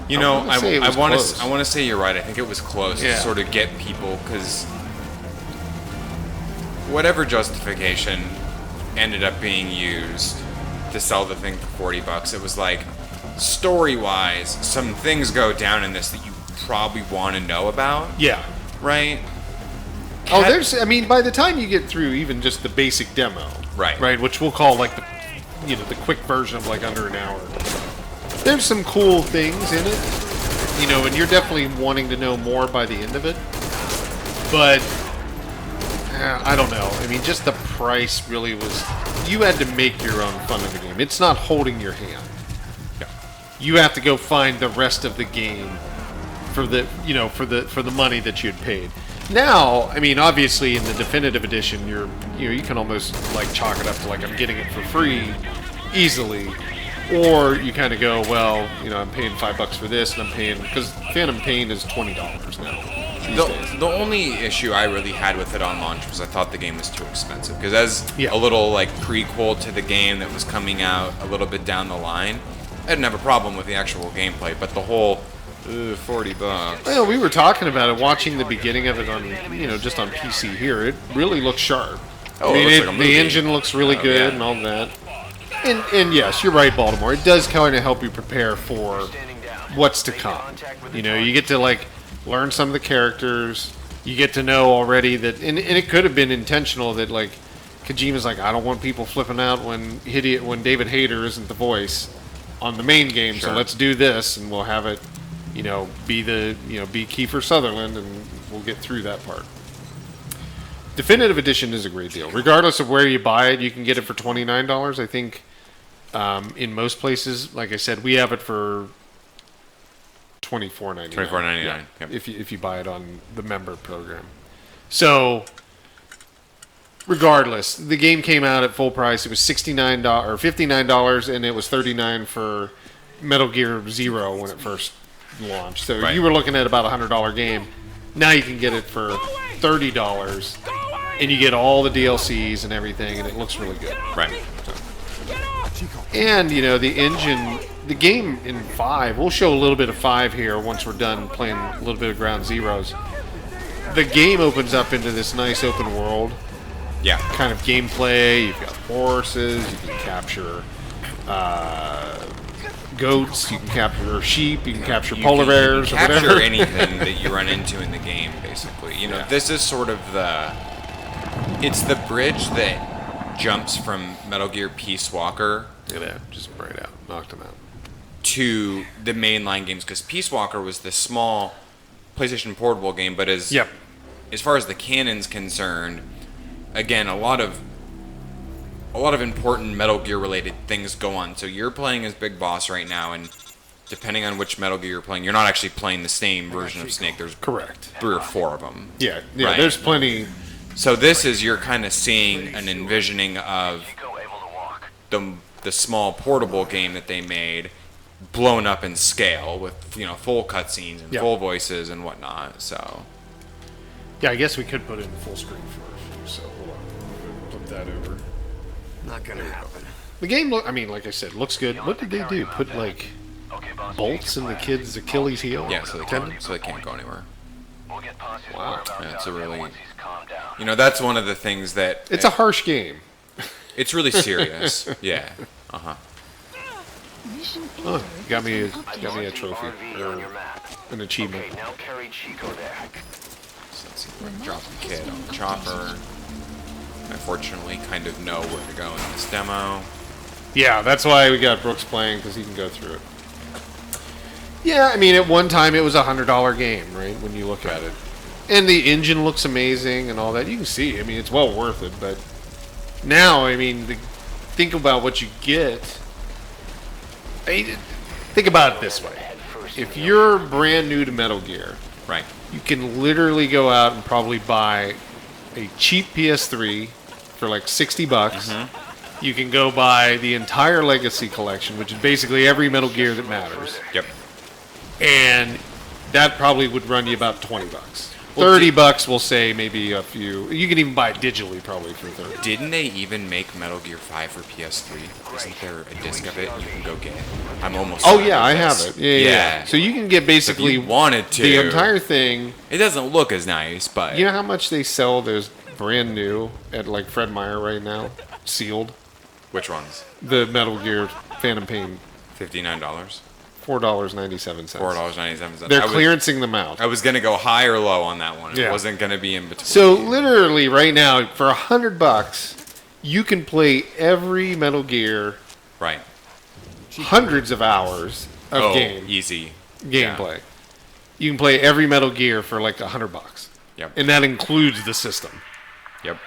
You know, I want to say you're right. I think it was close Yeah. to sort of get people, because whatever justification ended up being used to sell the thing for $40, it was like, story-wise, some things go down in this that you probably want to know about, Yeah. right? Oh, I mean, by the time you get through even just the basic demo, Right. which we'll call, like, the quick version of, like, under an hour, there's some cool things in it, you know, and you're definitely wanting to know more by the end of it, but I don't know. I mean, just the price really was, you had to make your own fun of the game. It's not holding your hand. You have to go find the rest of the game for the, you know, for the money that you'd paid. Now, I mean, obviously in the definitive edition, you can almost like chalk it up to like I'm getting it for free easily, or you kind of go, well, you know, I'm paying $5 for this, and I'm paying, because Phantom Pain is $20 now these days. The only issue I really had with it on launch was I thought the game was too expensive, because as Yeah. a little like prequel to the game that was coming out a little bit down the line, I didn't have a problem with the actual gameplay, but the whole $40. Well, we were talking about it, watching the beginning of it on, you know, just on PC here. It really looks sharp. Oh, I mean, it looks like a movie. the engine looks really Oh, good yeah. and all that. And yes, you're right, Baltimore. It does kind of help you prepare for what's to come. You know, you get to like learn some of the characters. You get to know already that, and it could have been intentional that like Kojima's like, I don't want people flipping out when David Hayter isn't the voice on the main game, so Sure. let's do this, and we'll have it, you know, be Kiefer Sutherland, and we'll get through that part. Definitive Edition is a great deal. Regardless of where you buy it, you can get it for $29. I think in most places, like I said, we have it for $24.99. $24.99. Yeah, Yep. if you buy it on the member program. So, regardless, the game came out at full price. It was $69 or $59, and it was $39 for Metal Gear Zero when it first launched. So Right. you were looking at about a $100 game. Now you can get it for $30, and you get all the DLCs and everything, and it looks really good. Right. And, you know, the engine, the game in 5, we'll show a little bit of 5 here once we're done playing a little bit of Ground Zeroes. The game opens up into this nice open world Yeah. kind of gameplay. You've got horses, you can capture goats, you can capture sheep, you can capture polar bears, you or can capture whatever. anything that you run into in the game, basically. You know, Yeah. this is sort of it's the bridge that jumps from Metal Gear Peace Walker Look at that, just right out, knocked him out. to the mainline games, because Peace Walker was this small PlayStation Portable game, but as far as the canon's concerned, again, a lot of important Metal Gear related things go on. So you're playing as Big Boss right now, and depending on which Metal Gear you're playing, you're not actually playing the same version of Snake. There's Correct. 3 or 4 of them. Yeah, Right. there's plenty. So this is, you're kind of seeing an envisioning of the small portable game that they made blown up in scale with, you know, full cutscenes and Yeah. full voices and whatnot. So Yeah, I guess we could put it in full screen first. So hold on, flip that over. Not gonna happen. The game, I mean, like I said, looks good. What did they do? Put like bolts in the kid's Achilles heel? yeah, so they can't go anywhere. Wow. Yeah, it's a really, you know, that's one of the things that It's a harsh game. it's really serious. Yeah. Oh, got me a trophy or an achievement. Okay, now carry Chico there. So let's see if we can drop the kid on the chopper. I fortunately kind of know where to go in this demo. Yeah, that's why we got Brooks playing, because he can go through it. Yeah, I mean, at one time it was a $100 game, right? When you look at it, and the engine looks amazing and all that. You can see. I mean, it's well worth it. But now, I mean, think about what you get. Think about it this way: if you're brand new to Metal Gear, Right. you can literally go out and probably buy a cheap PS3 for like $60. You can go buy the entire Legacy Collection, which is basically every Metal Gear that matters. Yep. And that probably would run you about $20. $30, we'll say, maybe a few. You can even buy it digitally, probably for $30. Didn't they even make Metal Gear 5 for PS3? Isn't there a disc of it you can go get? I'm almost. Oh certain yeah, I this. have it. Yeah. So you can get basically So if you wanted to, the entire thing. It doesn't look as nice, but You know how much they sell those brand new at like Fred Meyer right now, sealed? which ones? The Metal Gear Phantom Pain, $59, $4.97. $4.97. They're clearancing them out. I was gonna go high or low on that one. It Yeah. wasn't gonna be in between. So literally right now, for $100, you can play every Metal Gear, right. hundreds of hours of Easy. gameplay. You can play every Metal Gear for like $100, Yep. and that includes the system. Yep.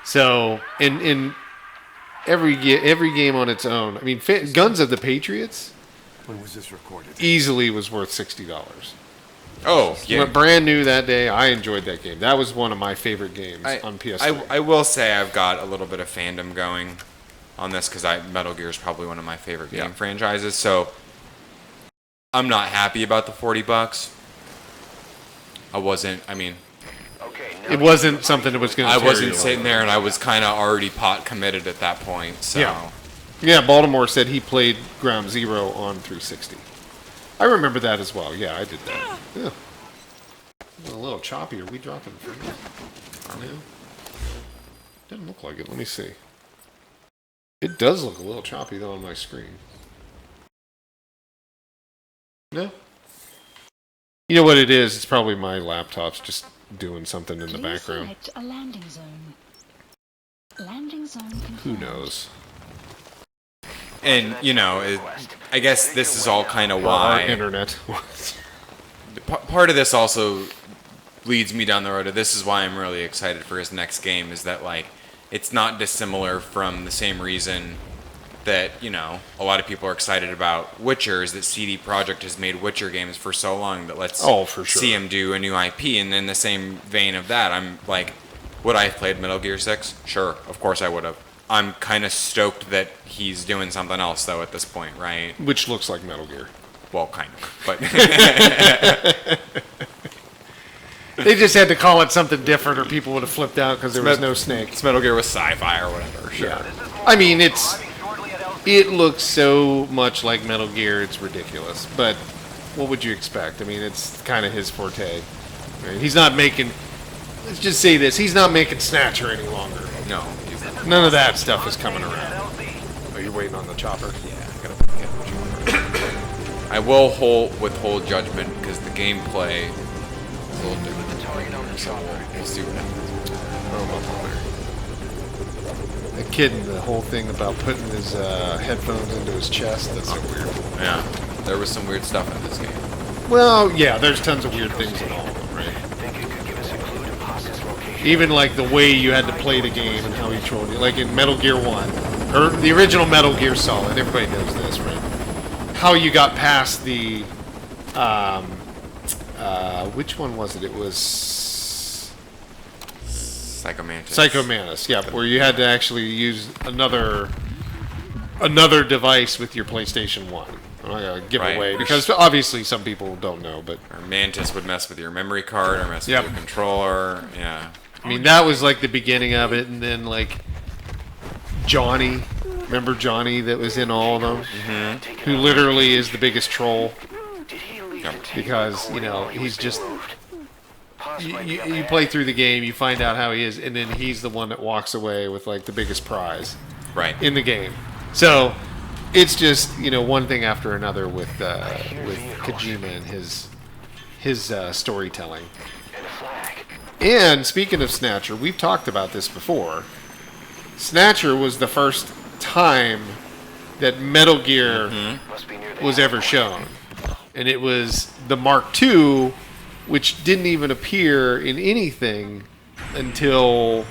So in every game on its own. I mean, Guns of the Patriots When was this recorded? easily was worth $60. Oh, yeah. Went brand new that day. I enjoyed that game. That was one of my favorite games on PS3. I will say I've got a little bit of fandom going on this because Metal Gear is probably one of my favorite game franchises. So I'm not happy about the $40. I wasn't. I mean, it wasn't something that was going to. I wasn't sitting there, and I was kind of already pot committed at that point. So Yeah. Baltimore said he played Ground Zero on 360. I remember that as well. Yeah, I did that. Yeah. A little choppy. Are we dropping frames? Doesn't look like it. Let me see. It does look a little choppy though on my screen. No. You know what it is? It's probably my laptop's just doing something in the background. Select a landing zone. Landing zone confirmed. Who knows? And I guess this is all kind of Our why. internet. Part of this also leads me down the road of this is why I'm really excited for his next game is that like it's not dissimilar from the same reason that a lot of people are excited about Witcher is that CD Projekt has made Witcher games for so long that let's for sure. see him do a new IP. And in the same vein of that, I'm like, would I have played Metal Gear 6? Sure, of course I would have. I'm kind of stoked that he's doing something else though at this point, right? Which looks like Metal Gear. Well, kind of, but They just had to call it something different, or people would have flipped out because there was no snake. it's Metal Gear with sci-fi or whatever. Sure. Yeah. I mean, it looks so much like Metal Gear, it's ridiculous. But what would you expect? I mean, it's kind of his forte. Right? He's not making. Let's just say this: he's not making Snatcher any longer. No. None of that stuff is coming around. Are you waiting on the chopper? Yeah, I gotta get the chopper. I will withhold judgment because the gameplay is a little different. So we'll see what happens. Oh, the kid and the whole thing about putting his headphones into his chest, that's so weird. Yeah, there was some weird stuff in this game. Well, yeah, there's tons of weird things in all of them, right? Even like the way you had to play the game and how he trolled you. Like in Metal Gear 1, or the original Metal Gear Solid, everybody knows this, right? How you got past the, which one was it? It was Psycho Mantis, yeah, where you had to actually use another device with your PlayStation 1. I'm not going to give Right. away, because obviously some people don't know, but... Or Mantis would mess with your memory card or mess Yep. with your controller. Yeah. I mean, that was like the beginning of it, and then like Johnny, remember Johnny that was in all of them? Mm-hmm. Who literally is the biggest troll, because, he's just... You play through the game, you find out how he is, and then he's the one that walks away with like the biggest prize Right. in the game. So it's just one thing after another with Kojima and his storytelling. And speaking of Snatcher, we've talked about this before. Snatcher was the first time that Metal Gear Must be near the was ever shown. And it was the Mark II, which didn't even appear in anything until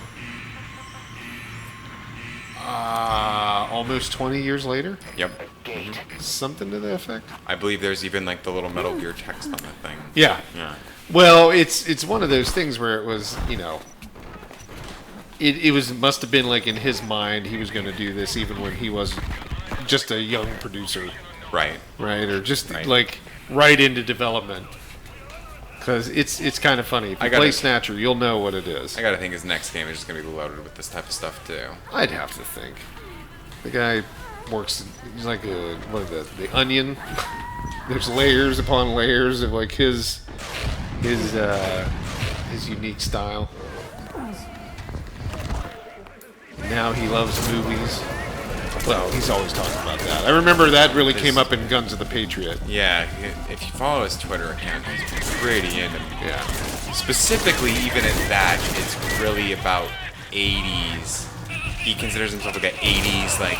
almost 20 years later. Yep. gate. Something to that effect. I believe there's even like the little Metal Gear text on that thing. Yeah. Yeah. Well, it's one of those things where it was, it must have been like in his mind he was going to do this even when he was just a young producer, Right. right? Or just Right. like right into development. Because it's kind of funny. If you play Snatcher, you'll know what it is. I gotta think his next game is just gonna be loaded with this type of stuff too. I'd have to think. The guy works. He's like the onion. There's layers upon layers of like his unique style. Now he loves movies. Well, he's always talking about that. I remember that really came up in Guns of the Patriot. Yeah, if you follow his Twitter account, he's pretty into Yeah. Specifically, even at that, it's really about 80s. He considers himself like an 80s, like,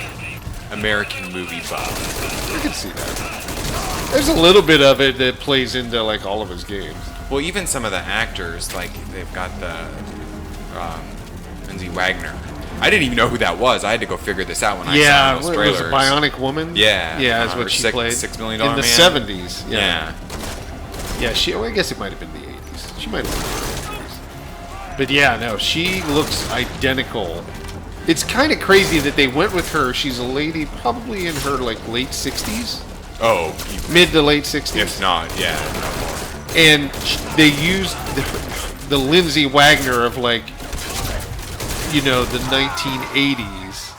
American movie buff. I can see that. There's a little bit of it that plays into like all of his games. Well, even some of the actors, like, they've got the Lindsay Wagner. I didn't even know who that was. I had to go figure this out when I saw those what trailers. was it, Bionic Woman? Yeah. Yeah, is Or what she Six- played. $6 million in the Man? 70s. Yeah. Yeah, I guess it might have been the 80s. She might have been the 80s. But yeah, no, she looks identical. It's kind of crazy that they went with her. She's a lady probably in her like late 60s, Oh, mid to late 60s. if not, yeah. No more. And they used the Lindsay Wagner of like, the 1980s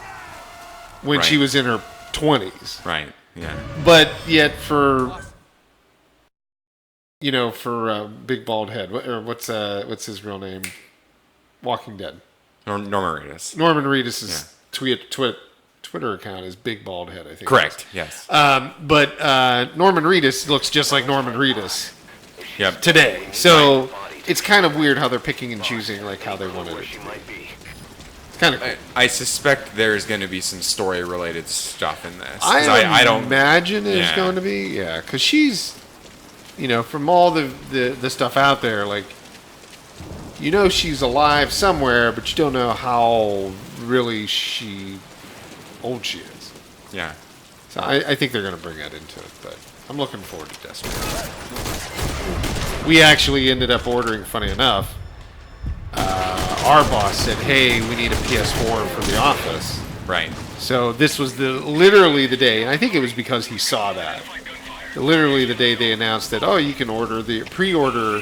when she Right. was in her 20s. Right, yeah. But yet for Big Bald Head, what's his real name? Walking Dead. Norman Reedus. Norman Reedus' Twitter account is Big Bald Head, I think. Correct, yes. But Norman Reedus looks just like Norman Reedus Yep. today. So it's kind of weird how they're picking and choosing like how they wanted it. She might be. It's kind of cool. I suspect there's going to be some story-related stuff in this. 'Cause I don't imagine there's yeah. going to be, yeah, because she's, from all the stuff out there, like, she's alive somewhere, but you don't know how really old she is. Yeah. So I think they're going to bring that into it, but I'm looking forward to Death Stranding. We actually ended up ordering, funny enough, our boss said, hey, we need a PS4 for the office. Right. So this was literally the day, and I think it was because he saw that. Literally the day they announced that, you can pre-order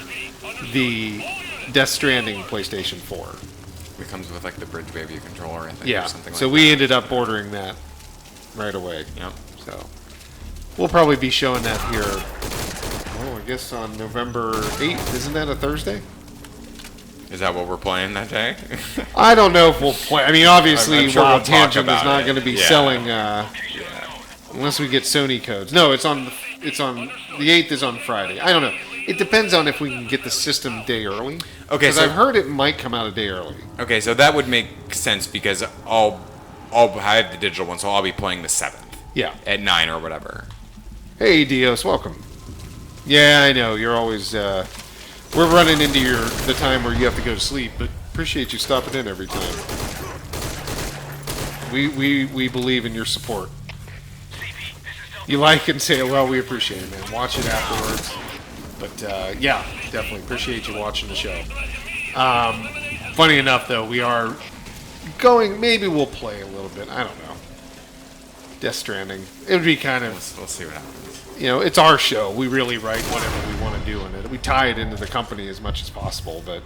the Death Stranding PlayStation 4. It comes with like the Bridge Baby controller, I think, Yeah. or something So like we that. ended up ordering that right away. Yep. So we'll probably be showing that here. I guess on November 8th. Isn't that a Thursday? Is that what we're playing that day? I don't know if we'll play. I mean, obviously, I'm sure we'll Wild talk Tangent is about not it. going to be Yeah. selling unless we get Sony codes. No, it's on the 8th is on Friday. I don't know. It depends on if we can get the system day early. Okay, because so- I've heard it might come out a day early. Okay, so that would make sense because I have the digital one, so I'll be playing the 7th Yeah. at 9 or whatever. Hey, Dios, welcome. Yeah, I know you're always. We're running into the time where you have to go to sleep, but appreciate you stopping in every time. We believe in your support. You like and say, well, we appreciate it, man. Watch it afterwards. But yeah, definitely appreciate you watching the show. Funny enough, though, we are going. Maybe we'll play a little bit. I don't know. Death Stranding. It would be kind of. We'll see what happens. It's our show. We really write whatever we want to do in it. We tie it into the company as much as possible, but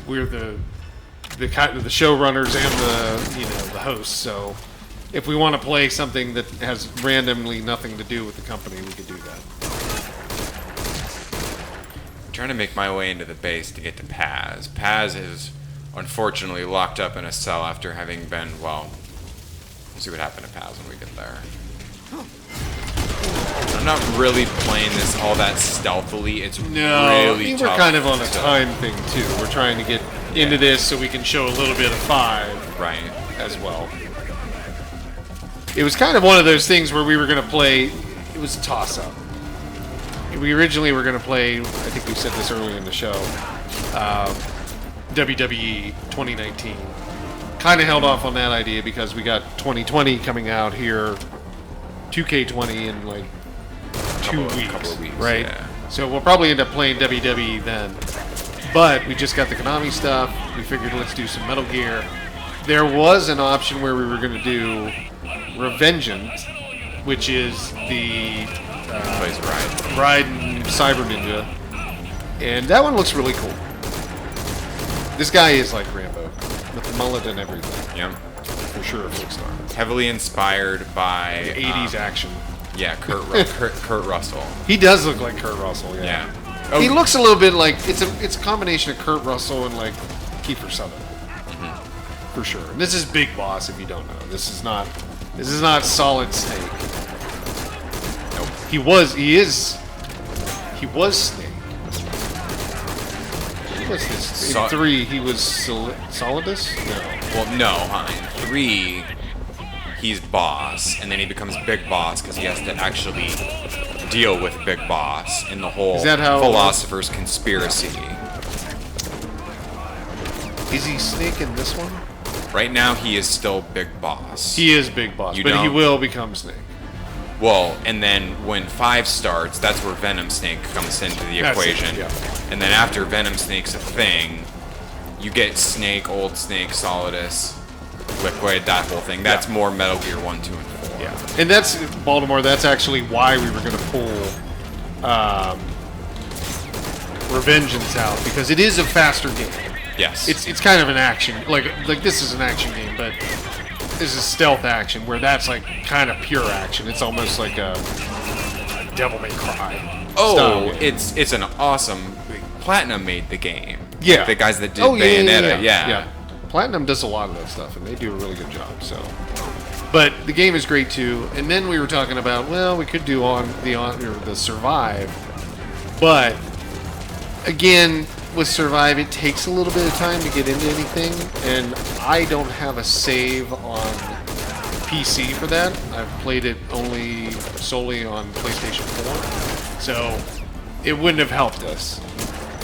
we're the showrunners and the hosts. So if we want to play something that has randomly nothing to do with the company, we could do that. I'm trying to make my way into the base to get to Paz. Paz is unfortunately locked up in a cell after having been, we'll see what happened to Paz when we get there. I'm not really playing this all that stealthily. It's really we're tough kind of on a to- time thing too. We're trying to get into this so we can show a little bit of 5 Right. as well. it was kind of one of those things where we were going to play. It was a toss-up. We originally were going to play. I think we said this earlier in the show. WWE 2019. Kind of held off on that idea because we got 2020 coming out here. 2K20 in like 2 weeks, couple of weeks, right? yeah. So we'll probably end up playing WWE then. But we just got the Konami stuff. We figured let's do some Metal Gear. There was an option where we were going to do Revengeance, which is the Plays Raiden. Raiden Cyber Ninja, and that one looks really cool. This guy is like Rambo, with the mullet and everything. Yep. For sure, a big star. Heavily inspired by 80s action. Yeah, Kurt Russell. He does look like Kurt Russell, yeah. Yeah. He looks a little bit like it's a combination of Kurt Russell and like Kiefer Sutherland, for sure. And this is Big Boss. If you don't know, this is not Solid Snake. Nope. He was Snake. What was this? In 3, he was Solidus? No. Well, no, in 3, he's boss, and then he becomes Big Boss because he has to actually deal with Big Boss in the whole Is that how- Philosopher's Conspiracy. Is he Snake in this one? Right now, he is still Big Boss. He is Big Boss, You but he don't- will become Snake. Well, and then when 5 starts, that's where Venom Snake comes into the That's it, equation. yeah. And then after Venom Snake's a thing, you get Snake, Old Snake, Solidus, Liquid, that whole thing. That's more Metal Gear 1, 2, and 4. Yeah, and that's Baltimore. That's actually why we were going to pull Revengeance out, because it is a faster game. Yes. It's kind of an action, like this is an action game, but this is stealth action, where that's like kind of pure action. It's almost like a Devil May Cry. style game. it's an awesome. Platinum made the game. Yeah. Like the guys that did Oh, yeah, Bayonetta. yeah. Platinum does a lot of that stuff, and they do a really good job. So, but the game is great too. And then we were talking about, well, we could do the Survive, but again, with Survive, it takes a little bit of time to get into anything, and I don't have a save on PC for that. I've played it solely on PlayStation 4, so it wouldn't have helped us.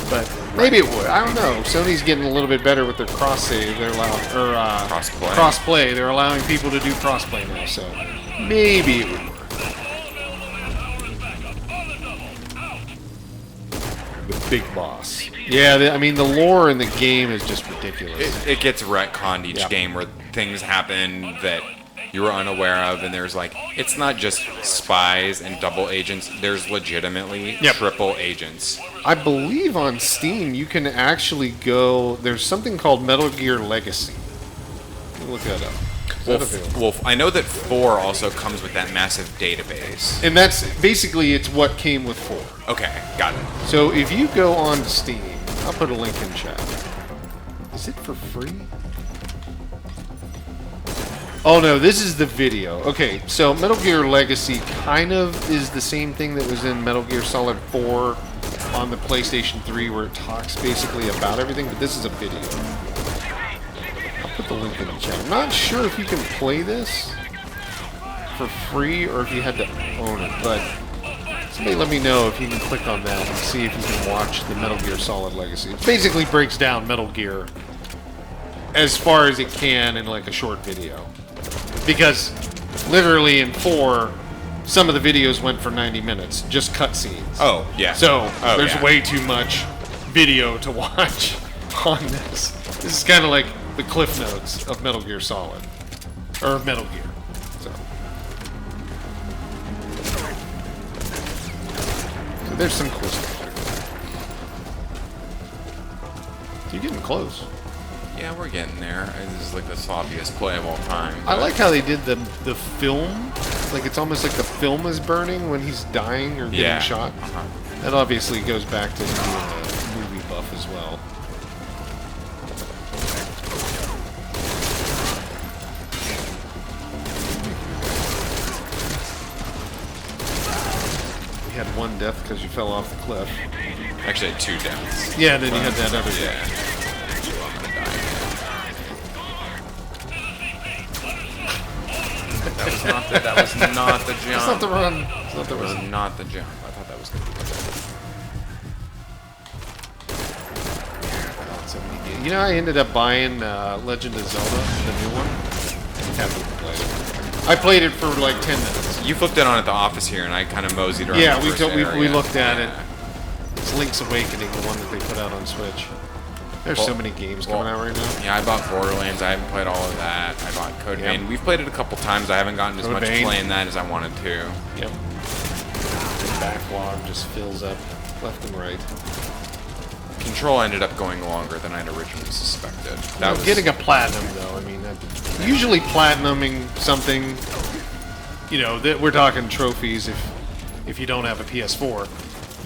But maybe it would. I don't know. Sony's getting a little bit better with their cross save. They're crossplay. They're allowing people to do crossplay now, so maybe it would work. The Big Boss. Yeah, I mean the lore in the game is just ridiculous. It gets retconned each Yeah. game where things happen that you were unaware of, and there's like, it's not just spies and double agents. There's legitimately triple agents. I believe on Steam you can actually go. There's something called Metal Gear Legacy. Let me look that up. Is that available? Well, I know that 4 also comes with that massive database. And that's basically it's what came with 4. Okay, got it. So if you go on to Steam, I'll put a link in chat. Is it for free? Oh no, this is the video. Okay, so Metal Gear Legacy kind of is the same thing that was in Metal Gear Solid 4 on the PlayStation 3, where it talks basically about everything, but this is a video. I'll put the link in the chat. I'm not sure if you can play this for free or if you had to own it, but somebody let me know if you can click on that and see if you can watch the Metal Gear Solid Legacy. It basically breaks down Metal Gear as far as it can in like a short video. Because literally in 4, some of the videos went for 90 minutes, just cutscenes. Oh, yeah. So there's yeah. way too much video to watch on this. This is kind of like the Cliff Notes of Metal Gear Solid. Or Metal Gear. So there's some cool stuff there. You're getting close. Yeah, we're getting there. This is like the sloppiest play of all time. I like how they did the film. Like it's almost like the film is burning when he's dying or getting shot. That obviously goes back to him being a movie buff as well. You had one death because you fell off the cliff. Actually, I had 2 deaths. Yeah, and then you had that other Yeah. death. I'm gonna die again. That was was not the, that was not the jump. That's not the run. It's not the That was run. not the jump. I thought that was going to be the jump. So many games. You know, I ended up buying Legend of Zelda, the new one. Haven't even played it. I played it for like 10 minutes. You flipped it on at the office here, and I kind of moseyed around. Yeah, the we first area. we looked at Yeah. it. It's Link's Awakening, the one that they put out on Switch. There's so many games coming out right now. Yeah, I bought Borderlands. I haven't played all of that. I bought Code Vein. We've played it a couple times. I haven't gotten as Code much Vein. play in that as I wanted to. Yep. The backlog just fills up left and right. Control ended up going longer than I'd originally suspected. That was Getting a platinum, though, I mean, usually platinuming something, you know, that we're talking trophies if you don't have a PS4.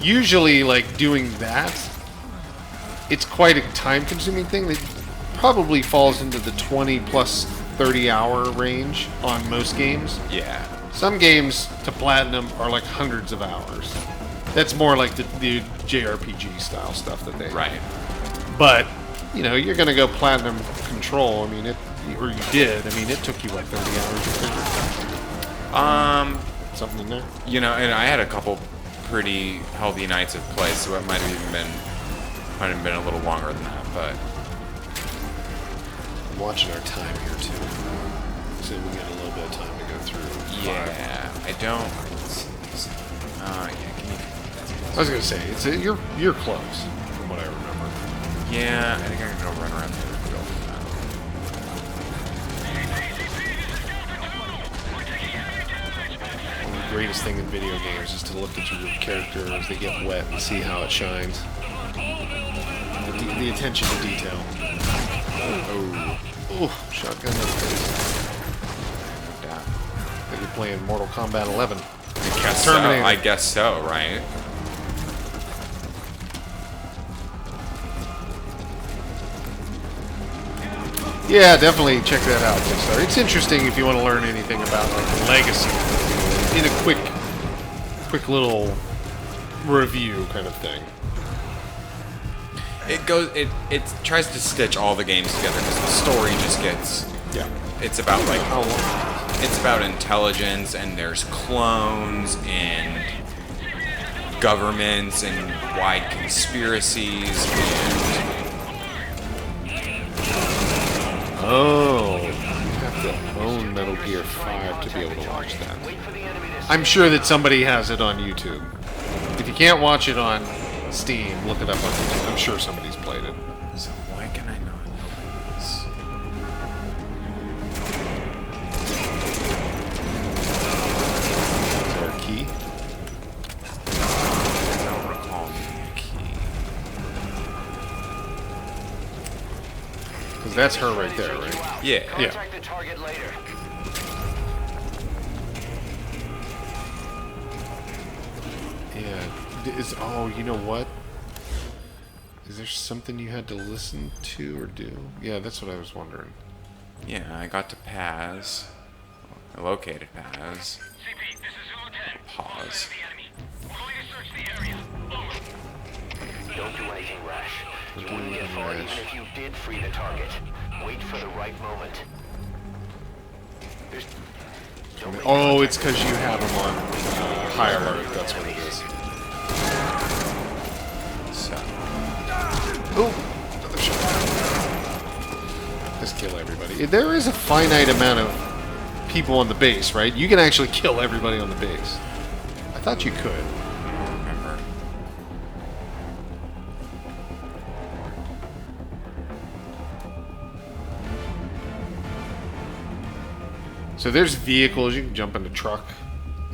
Usually, like, doing that, it's quite a time-consuming thing that probably falls into the 20 plus 30-hour range on most games. yeah. Some games to platinum are like hundreds of hours. That's more like the JRPG style stuff that they Right. But, you know, you're going to go platinum Control. I mean, or you did. I mean, it took you, what, 30 hours, you think? Something in there? You know, and I had a couple pretty healthy nights of play, so it might have even been a little longer than that, but I'm watching our time here, too. So we got a little bit of time to go through. yeah, I don't. Yeah, can you? I was going to say, you're close, from what I remember. Yeah, I think I'm gonna go run around the other building One of the greatest thing in video games is to look at your character as they get wet and see how it shines. The attention to detail. Oh, shotgun in the face. now. Like you're playing Mortal Kombat 11. I guess so. Terminator. I guess so, right? Yeah, definitely check that out, Kickstarter. It's interesting if you want to learn anything about like the legacy in a quick little review kind of thing. It tries to stitch all the games together because the story just gets. Yeah. It's about like How long? it's about intelligence and there's clones and governments and wide conspiracies and Oh, you have to own Metal Gear 5 to be able to watch that. I'm sure that somebody has it on YouTube. If you can't watch it on Steam, look it up on YouTube. I'm sure somebody's played it. so why can I not open this? Is there a key? I don't recall the key. Because that's her right there, right? Yeah. Yeah. Contact the target later. Yeah. Oh, you know what? Is there something you had to listen to or do? Yeah, that's what I was wondering. Yeah, I got to Paz. I located Paz. CP, this is Zulu 10. Pause. The enemy. We're going to search the area. Over. Don't do anything rash. You Don't do wouldn't get anything far rash. even if you did free the target. Wait for the right moment. There's... Don't make Oh, it's because you have them on high alert. That's what it is. So, Oh, another shot. Just kill everybody. There is a finite amount of people on the base, right? You can actually kill everybody on the base. I thought you could. I don't remember. So there's vehicles. You can jump in a truck,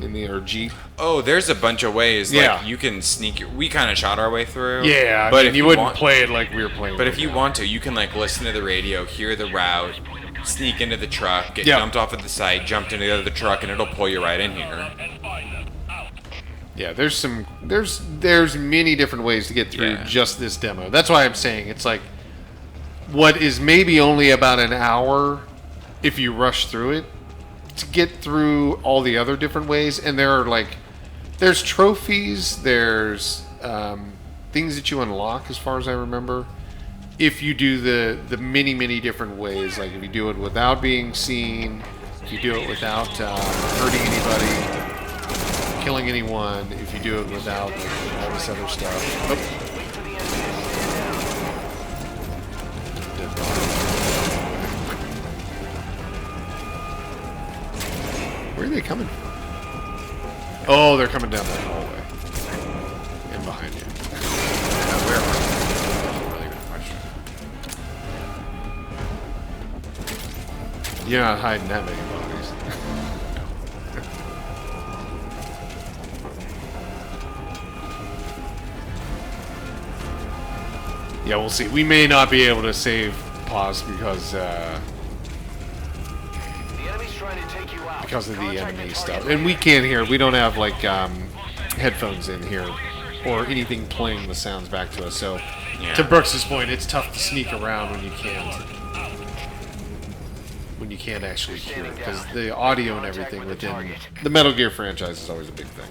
or Jeep. Oh, there's a bunch of ways. Yeah. Like you can sneak. We kind of shot our way through. Yeah, but I mean, if you wouldn't want, play it like we were playing. But right if you now. want to, you can like listen to the radio, hear the route, sneak into the truck, get Yep. jumped off at the site, jumped into the other truck, and it'll pull you right in here. Yeah, there's many different ways to get through Yeah. just this demo. That's why I'm saying it's like what is maybe only about an hour if you rush through it to get through all the other different ways. And there's trophies, there's things that you unlock as far as I remember. If you do the many different ways, like if you do it without being seen, If you do it without hurting anybody, killing anyone, if you do it without all this other stuff. Oh. Dead body. Where are they coming from? Oh, they're coming down that hallway. And behind you. Where are they? That's a really good question. You're not hiding that many bodies. Yeah, we'll see. We may not be able to save pause because of the enemy stuff, and we can't hear. We don't have like headphones in here or anything playing the sounds back to us. So, to Brooks's point, it's tough to sneak around when you can't actually hear it, because the audio and everything within the Metal Gear franchise is always a big thing,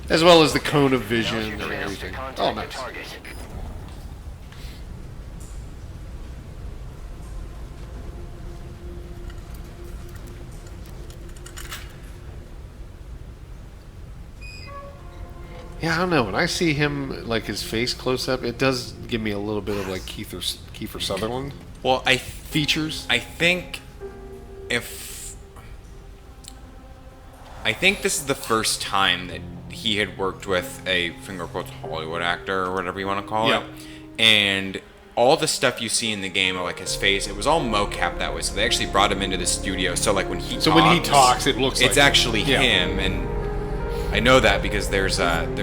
as well as the cone of vision and everything. Oh, nice. Yeah, I don't know. When I see him, like his face close up, it does give me a little bit of like Kiefer Sutherland Well, features. I think this is the first time that he had worked with a finger quotes Hollywood actor or whatever you want to call it, and all the stuff you see in the game, like his face, it was all mocap that way. So they actually brought him into the studio. So like when he talks, it looks like it's actually him. him, and I know that because there's some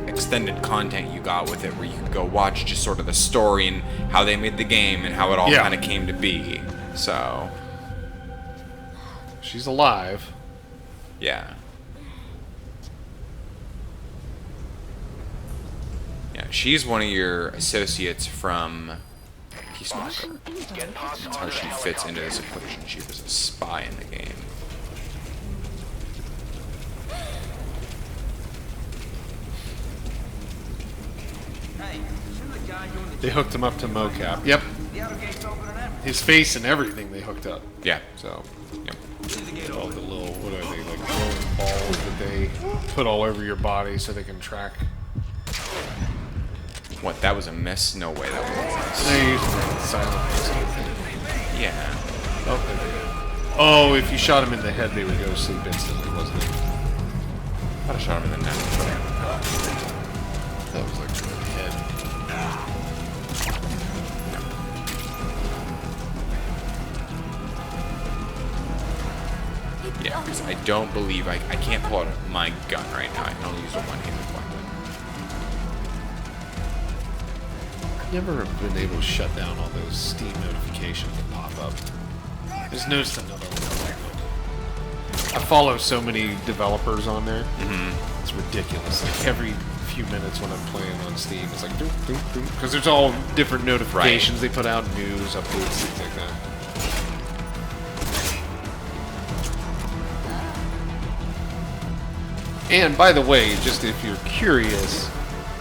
extended content you got with it where you could go watch just sort of the story and how they made the game and how it all kind of came to be. So she's alive. Yeah. Yeah, she's one of your associates from Peacemaker. That's how she fits into this equation. She was a spy in the game. They hooked him up to mocap. Yep. His face and everything they hooked up. Yeah. So, Yep. all the little, what are they, like rolling balls that they put all over your body so they can track. What, that was a miss? No way that was a miss. They used silent pistol. Yeah. Oh, there they go. Oh, if you shot him in the head, they would go to sleep instantly, wasn't it? I'd have shot him in the neck. That was like the head. Yeah, because I don't believe I can't pull out my gun right now. I can only use a one-handed weapon. I've never been able to shut down all those Steam notifications that pop up. I just noticed another one. I follow so many developers on there. It's ridiculous. Like every few minutes when I'm playing on Steam, it's like because there's all different notifications they put out, news, updates, things like that. And by the way, just if you're curious,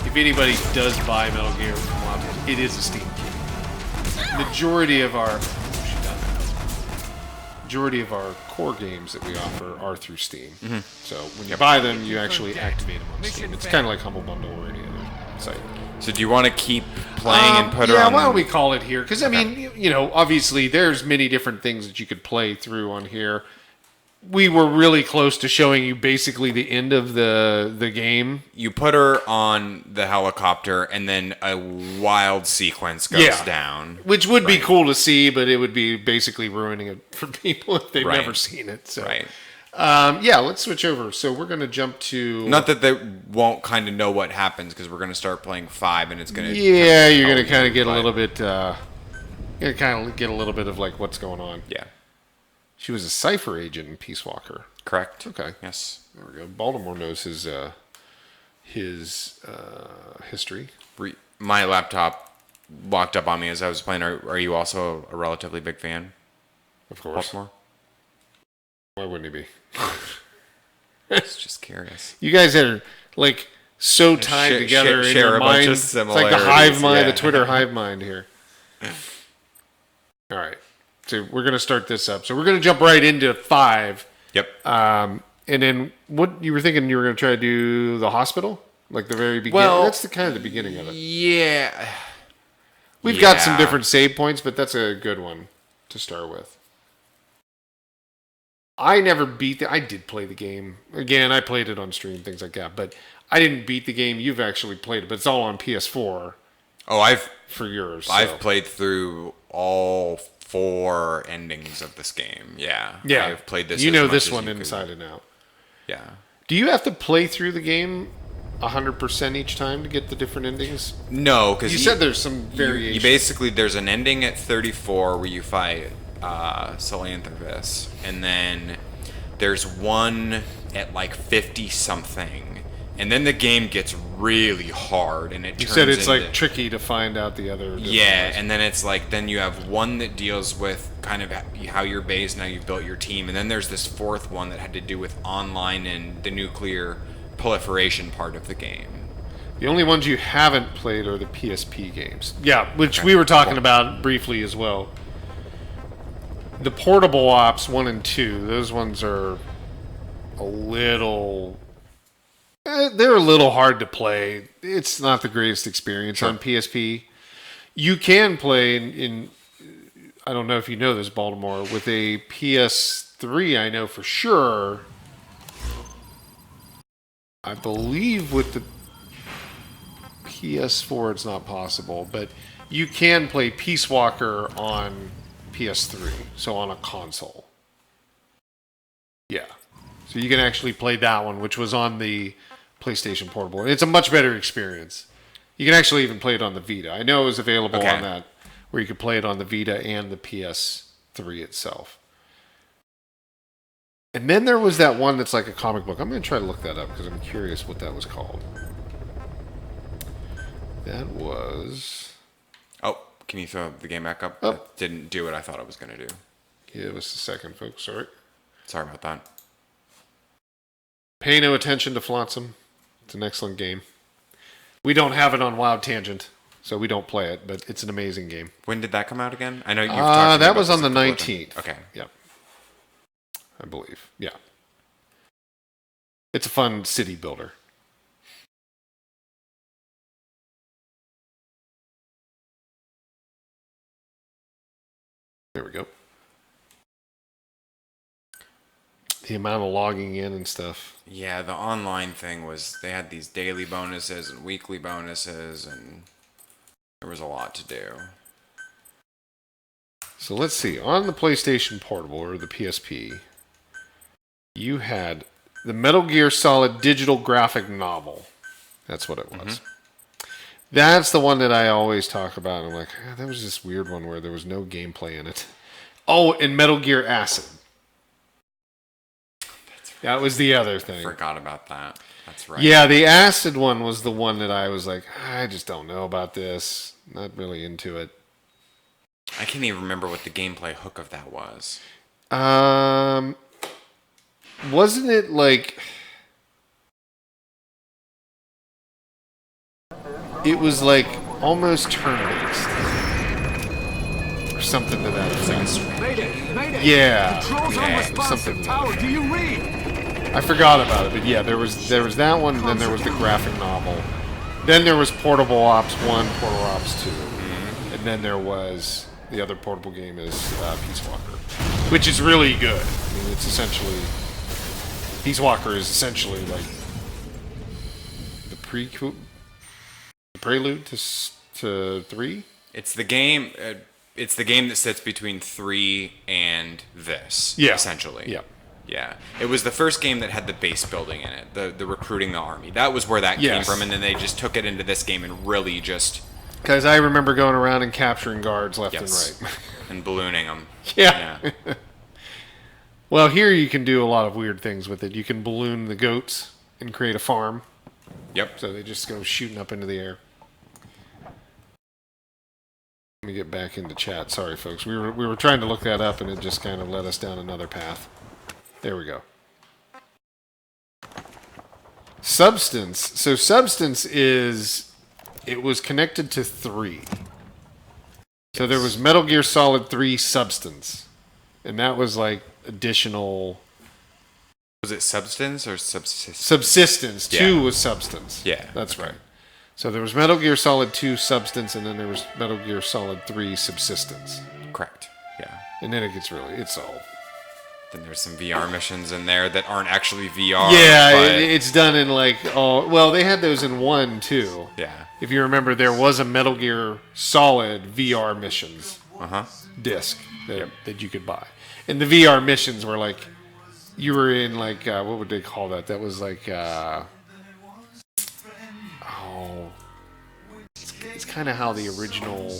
if anybody does buy Metal Gear modules, it is a Steam key. Majority of our core games that we offer are through Steam. So when you buy them, you actually activate them on Steam. It's kind of like Humble Bundle or any other site. So do you want to keep playing and put her on? Yeah, why don't we call it here? Because I mean, you know, obviously there's many different things that you could play through on here. We were really close to showing you basically the end of the game. You put her on the helicopter, and then a wild sequence goes down. Which would be cool to see, but it would be basically ruining it for people if they've never seen it. So, yeah, let's switch over. So we're going to jump to... Not that they won't kind of know what happens, because we're going to start playing 5, and it's going to... Yeah, you're going to kind of get a little bit... you're going to kind of get a little bit of, like, what's going on. Yeah. She was a Cypher agent in Peace Walker. Correct. Okay. Yes. There we go. Baltimore knows his history. My laptop locked up on me as I was playing. Are you also a relatively big fan? Of course. Baltimore? Why wouldn't he be? It's just curious. You guys are like so tied together in your a mind. bunch of It's like the hive mind, the Twitter hive mind here. All right. So we're going to start this up. So we're going to jump right into 5. Yep. And then what you were thinking you were going to try to do the hospital? Like the very beginning? Well, that's the kind of the beginning of it. Yeah. We've got some Yeah. different save points, but that's a good one to start with. I never beat I did play the game. Again, I played it on stream, things like that. But I didn't beat the game. You've actually played it, but it's all on PS4 Oh, I've for yours. So. I've played through all 4 endings of this game. Yeah. Yeah. I've played this. You as know much this as one you could. inside and out. Yeah. Do you have to play through the game 100% each time to get the different endings? No, because You said there's some variation. You basically there's an ending at 34 where you fight Salanthropus, and then there's one at like 50 something, and then the game gets really hard, and it You turns said it's into, like tricky to find out the other. yeah, ones. and then it's like then you have one that deals with kind of how you're based, now you've built your team, and then there's this 4th one that had to do with online and the nuclear proliferation part of the game. The only ones you haven't played are the PSP games. Yeah, which we were talking about briefly as well. The portable ops 1 and 2, those ones are a little. They're a little hard to play. It's not the greatest experience on PSP. You can play in. I don't know if you know this, Baltimore, with a PS3. I know for sure. I believe with the PS4 it's not possible, but you can play Peace Walker on PS3, so on a console. Yeah. So you can actually play that one, which was on the PlayStation Portable. It's a much better experience. You can actually even play it on the Vita. I know it was available on that, where you could play it on the Vita and the PS3 itself. And then there was that one that's like a comic book. I'm going to try to look that up because I'm curious what that was called. That was... Oh, can you throw the game back up? Oh. That didn't do what I thought it was going to do. Give us a second, folks. Sorry. Sorry about that. Pay no attention to Flotsam. It's an excellent game. We don't have it on WildTangent, so we don't play it, but it's an amazing game. When did that come out again? I know you've talked to me that about was this on the a couple of times. 19th. Okay. Yep. I believe. Yeah. It's a fun city builder. There we go. The amount of logging in and stuff. Yeah, the online thing was they had these daily bonuses and weekly bonuses, and there was a lot to do. So let's see. On the PlayStation Portable or the PSP, you had the Metal Gear Solid digital graphic novel. That's what it was. Mm-hmm. That's the one that I always talk about. I'm like, that was this weird one where there was no gameplay in it. Oh, and Metal Gear Acid. That was the other thing. Forgot about that. That's right. Yeah, the Acid one was the one that I was like, I just don't know about this. Not really into it. I can't even remember what the gameplay hook of that was. Wasn't it like... It was like almost turn-based. Or something to that effect. Mayday! Mayday! Yeah. Control's Yeah, unresponsive. something to that Tower, effect. do you read? I forgot about it, but yeah, there was that one, and then there was the graphic novel. Then there was Portable Ops 1, Portable Ops 2. And then there was... The other portable game is Peace Walker, which is really good. I mean, it's essentially... Peace Walker is essentially like the prelude to 3. It's the game. It's the game that sits between 3 and this. Yeah. Essentially. Yeah. Yeah. It was the first game that had the base building in it, the recruiting the army. That was where that came Yes. from, and then they just took it into this game and really just... Because I remember going around and capturing guards left and right. And ballooning them. Yeah. Well, here you can do a lot of weird things with it. You can balloon the goats and create a farm. Yep. So they just go shooting up into the air. Let me get back into chat. Sorry, folks. We were trying to look that up, and it just kind of led us down another path. There we go. Substance. So Substance is... It was connected to 3. So there was Metal Gear Solid 3 Substance, and that was like additional Was it Substance or Subsistence? Subsistence. 2 Yeah. was Substance. Yeah, That's right. So there was Metal Gear Solid 2 Substance, and then there was Metal Gear Solid 3 Subsistence. Correct. Yeah. And then it gets it's all. Then there's some VR missions in there that aren't actually VR. Yeah, but it's done in like all. Well, they had those in 1 too. yeah. If you remember, there was a Metal Gear Solid VR missions Uh-huh. disc that you could buy, and the VR missions were like you were in like what would they call that? That was like it's kind of how the original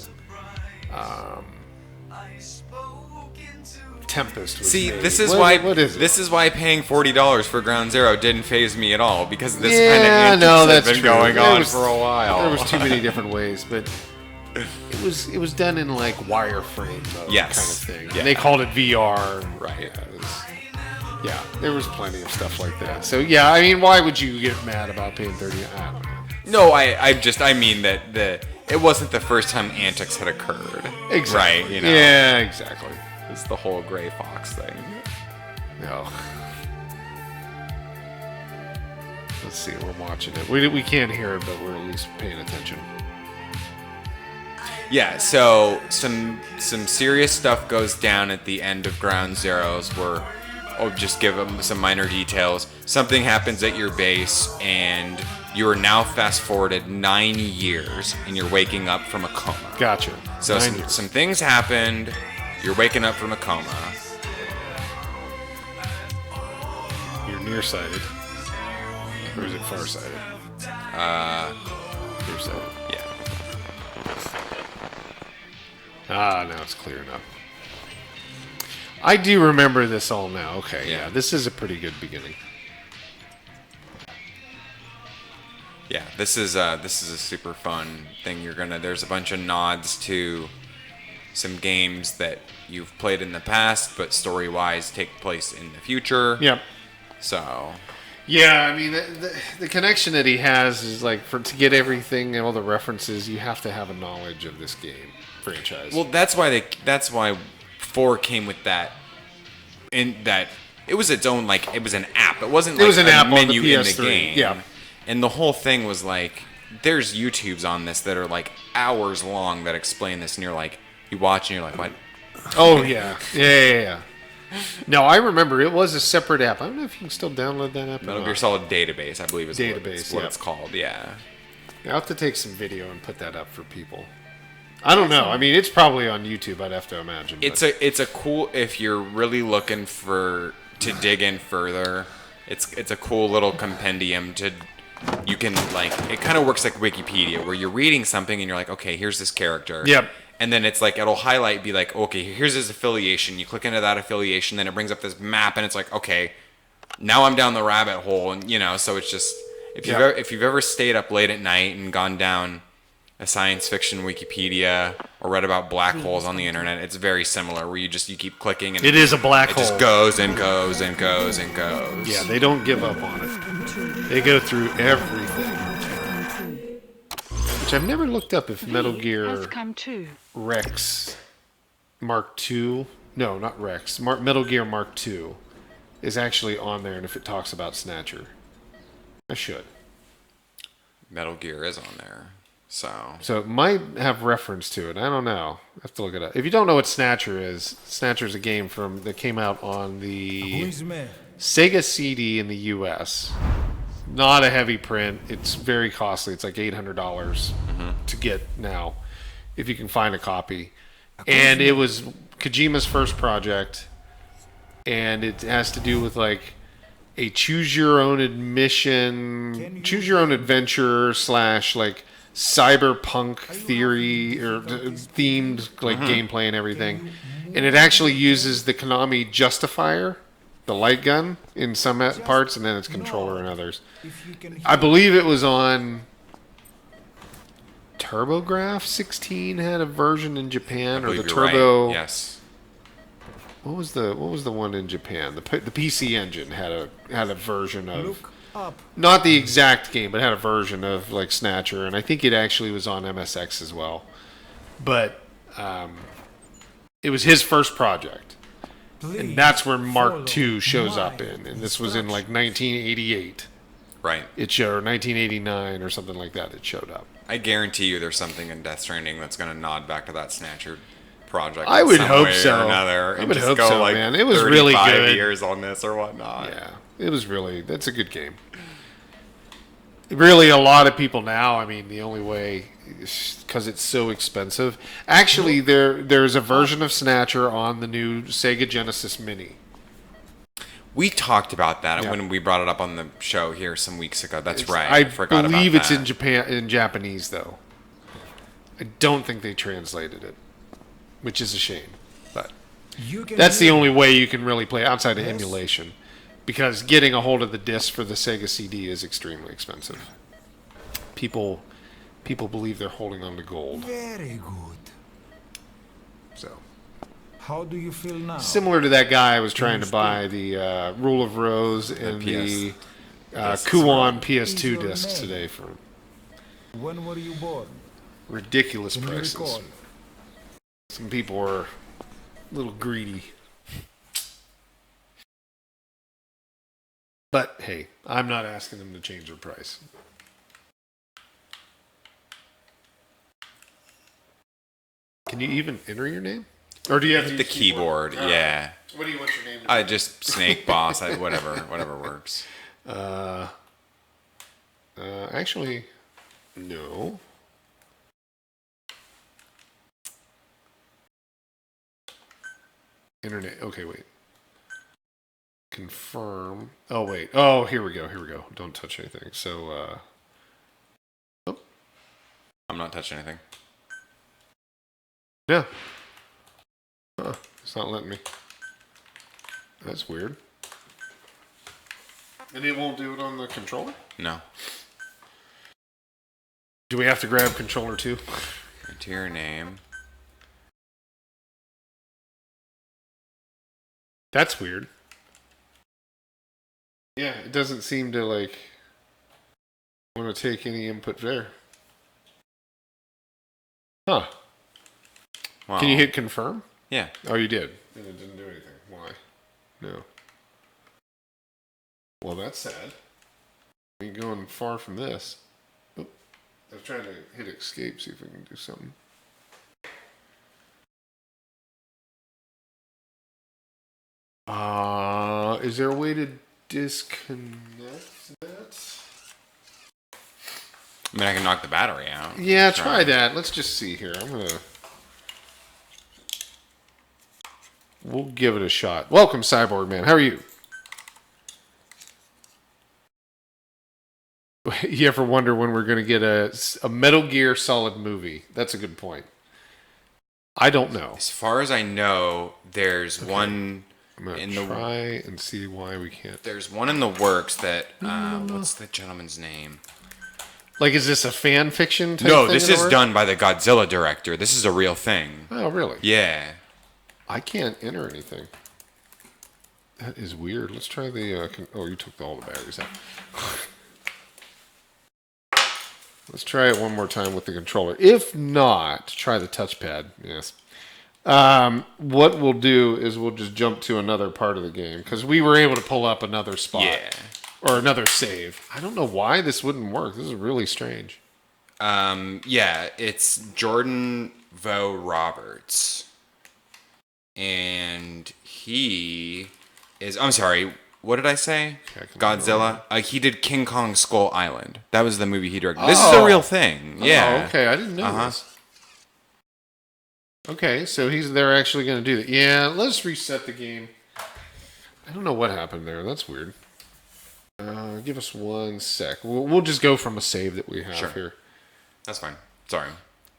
Tempest was See, made. this is What- why what is it? this is why paying $40 for Ground Zero didn't phase me at all, because this Yeah, kind of antics no, have that's been true. going There on was- for a while. There was too many different ways, but it was done in like wireframe mode Yes. kind of thing. Yeah. And they called it VR. And, Right. Yeah, there was plenty of stuff like that. So yeah, I mean, why would you get mad about paying 30? I don't know. No, I mean that it wasn't the first time antics had occurred. Exactly. Right, you know. Yeah, exactly. It's the whole Gray Fox thing. No. Let's see, we're watching it. We can't hear it, but we're at least paying attention. Yeah, so some serious stuff goes down at the end of Ground Zeroes where I'll just give them some minor details. Something happens at your base and you are now fast forwarded 9 years and you're waking up from a coma. Gotcha. So 9 years. some things happened. You're waking up from a coma. You're nearsighted. Or is it farsighted? Nearsighted. Yeah. Ah, now it's clear enough. I do remember this all now. Okay, yeah, this is a pretty good beginning. Yeah, this is a super fun thing. There's a bunch of nods to some games that you've played in the past, but story-wise take place in the future. Yep. So, Yeah, I mean, the connection that he has is like to get everything and all the references, you have to have a knowledge of this game franchise. well, that's why 4 came with that. In that it was its own, like, it was an app. It wasn't like It was an a app on the menu in the PS3, game. yeah. And the whole thing was like, there's YouTubes on this that are like hours long that explain this, and you're like, you watch and you're like, what? Oh yeah, yeah. No, I remember it was a separate app. I don't know if you can still download that app. or Metal not. Gear Solid Database, I believe is Database, what yeah. it's called. Yeah. I'll have to take some video and put that up for people. I don't know. I mean, it's probably on YouTube. I'd have to imagine. It's a cool, if you're really looking to dig in further. It's a cool little compendium you can, like, it kind of works like Wikipedia, where you're reading something and you're like, okay, here's this character. Yep. And then it's like, it'll highlight, be like, okay, here's his affiliation. You click into that affiliation, then it brings up this map, and it's like, okay, now I'm down the rabbit hole, and so it's just, if you've ever stayed up late at night and gone down a science fiction Wikipedia or read about black holes on the internet, it's very similar, where you keep clicking and It is a black it hole. just goes and goes and goes and goes. Yeah, they don't give up on it. They go through everything. Which I've never looked up if Metal has Gear come too. Rex Mark II, no, not Rex, Metal Gear Mark II is actually on there, and if it talks about Snatcher. I should. Metal Gear is on there. So it might have reference to it. I don't know. I have to look it up. If you don't know what Snatcher is, Snatcher's a game that came out on the Sega CD in the US. Not a heavy print. It's very costly. It's like $800 to get now, if you can find a copy. And it was Kojima's first project, and it has to do with like a choose your own adventure / like cyberpunk theory or themed like gameplay and everything. And it actually uses the Konami Justifier, the light gun, in some parts, and then its controller in others. I believe it was on TurboGrafx 16 had a version in Japan, or the Turbo. Right. Yes. What was the one in Japan? The PC Engine had a version of, not the exact game, but had a version of like Snatcher, and I think it actually was on MSX as well. But It was his first project. And that's where Mark II shows up in. And this was in like 1988. Right. It showed, or 1989 or something like that. It showed up. I guarantee you there's something in Death Stranding that's going to nod back to that Snatcher project. I would some hope way so. Or another, I and would just hope go so, like man. It was really 35 good. years on this or whatnot. Yeah, it was really, that's a good game. Really, a lot of people now, I mean, the only way, because it's so expensive. Actually, there's a version of Snatcher on the new Sega Genesis Mini. We talked about that Yeah. when we brought it up on the show here some weeks ago. That's right. I forgot believe about it's that. in Japanese, though. I don't think they translated it, which is a shame. But that's the only way you can really play outside of emulation. Because getting a hold of the disc for the Sega CD is extremely expensive. People believe they're holding on to gold. Very good. So How do you feel now? similar to that guy I was trying to buy the Rule of Rose and the Kuon PS2 discs today for When were you born? ridiculous Can you prices. recall? Some people were a little greedy. But hey, I'm not asking them to change their price. Can you even enter your name? Or do you have to The use keyboard, yeah. What do you want your name to be? I just Snake Boss, whatever works. Actually, no. Internet. Okay, wait. Confirm. Oh, wait. Oh, here we go. Don't touch anything. So, I'm not touching anything. yeah. It's not letting me. That's weird. And it won't do it on the controller? No. Do we have to grab controller too? Enter your name. That's weird. Yeah, it doesn't seem to like want to take any input there. Huh. Wow. Can you hit confirm? Yeah. Oh, you did. And it didn't do anything. Why? No. Well, that's sad. We're going far from this. Oop. I was trying to hit escape, see if we can do something. Is there a way to disconnect that? I mean, I can knock the battery out. Yeah, try that. Let's just see here. We'll give it a shot. Welcome, Cyborg Man. How are you? You ever wonder when we're going to get a Metal Gear Solid movie? That's a good point. I don't know. As far as I know, there's one I'm going in to the try and see why we can't. there's one in the works that what's the gentleman's name? Like, is this a fan fiction type No, thing this in the is works? done by the Godzilla director. This is a real thing. Oh, really? Yeah. I can't enter anything. That is weird. Let's try the... oh, you took all the batteries out. Let's try it one more time with the controller. If not, try the touchpad. Yes. What we'll do is we'll just jump to another part of the game because we were able to pull up another spot. Yeah. Or another save. I don't know why this wouldn't work. This is really strange. Yeah, it's Jordan Vo Roberts. And he is I'm sorry, what did I say? Godzilla. He did King Kong Skull Island. That was the movie he directed. This is a real thing. Yeah. Oh, okay. I didn't know this. Okay, so they're actually going to do that. Yeah, let's reset the game. I don't know what happened there. That's weird. Give us 1 sec. We'll just go from a save that we have here. That's fine. Sorry.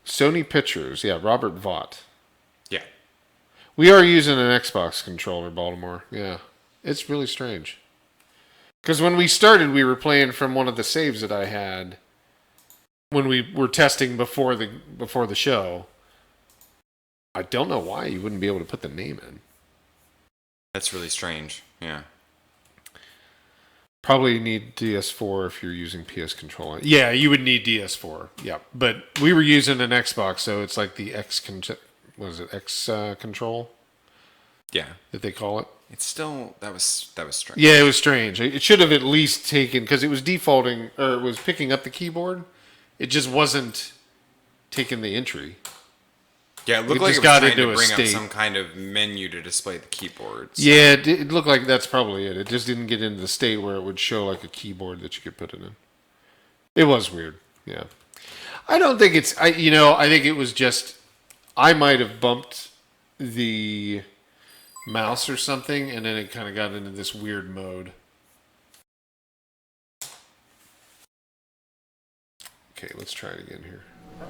Sony Pictures. Yeah, Robert Vaught. Yeah. We are using an Xbox controller, Baltimore. Yeah. It's really strange. Because when we started, we were playing from one of the saves that I had when we were testing before the show. I don't know why you wouldn't be able to put the name in. That's really strange. Yeah. Probably need DS4 if you're using PS controller. Yeah, you would need DS4. Yeah, but we were using an Xbox, so it's like the X what is it, X control Yeah. that they call it. It's still that was strange. Yeah, it was strange. It should have at least taken, because it was defaulting, or it was picking up the keyboard. It just wasn't taking the entry. Yeah, it looked It like just it was got trying into to a bring up state. some kind of menu to display the keyboards. Yeah, it looked like that's probably it. It just didn't get into the state where it would show like a keyboard that you could put it in. It was weird. Yeah. I don't think it's, I think it was just, I might have bumped the mouse or something, and then it kind of got into this weird mode. Okay, let's try it again here. We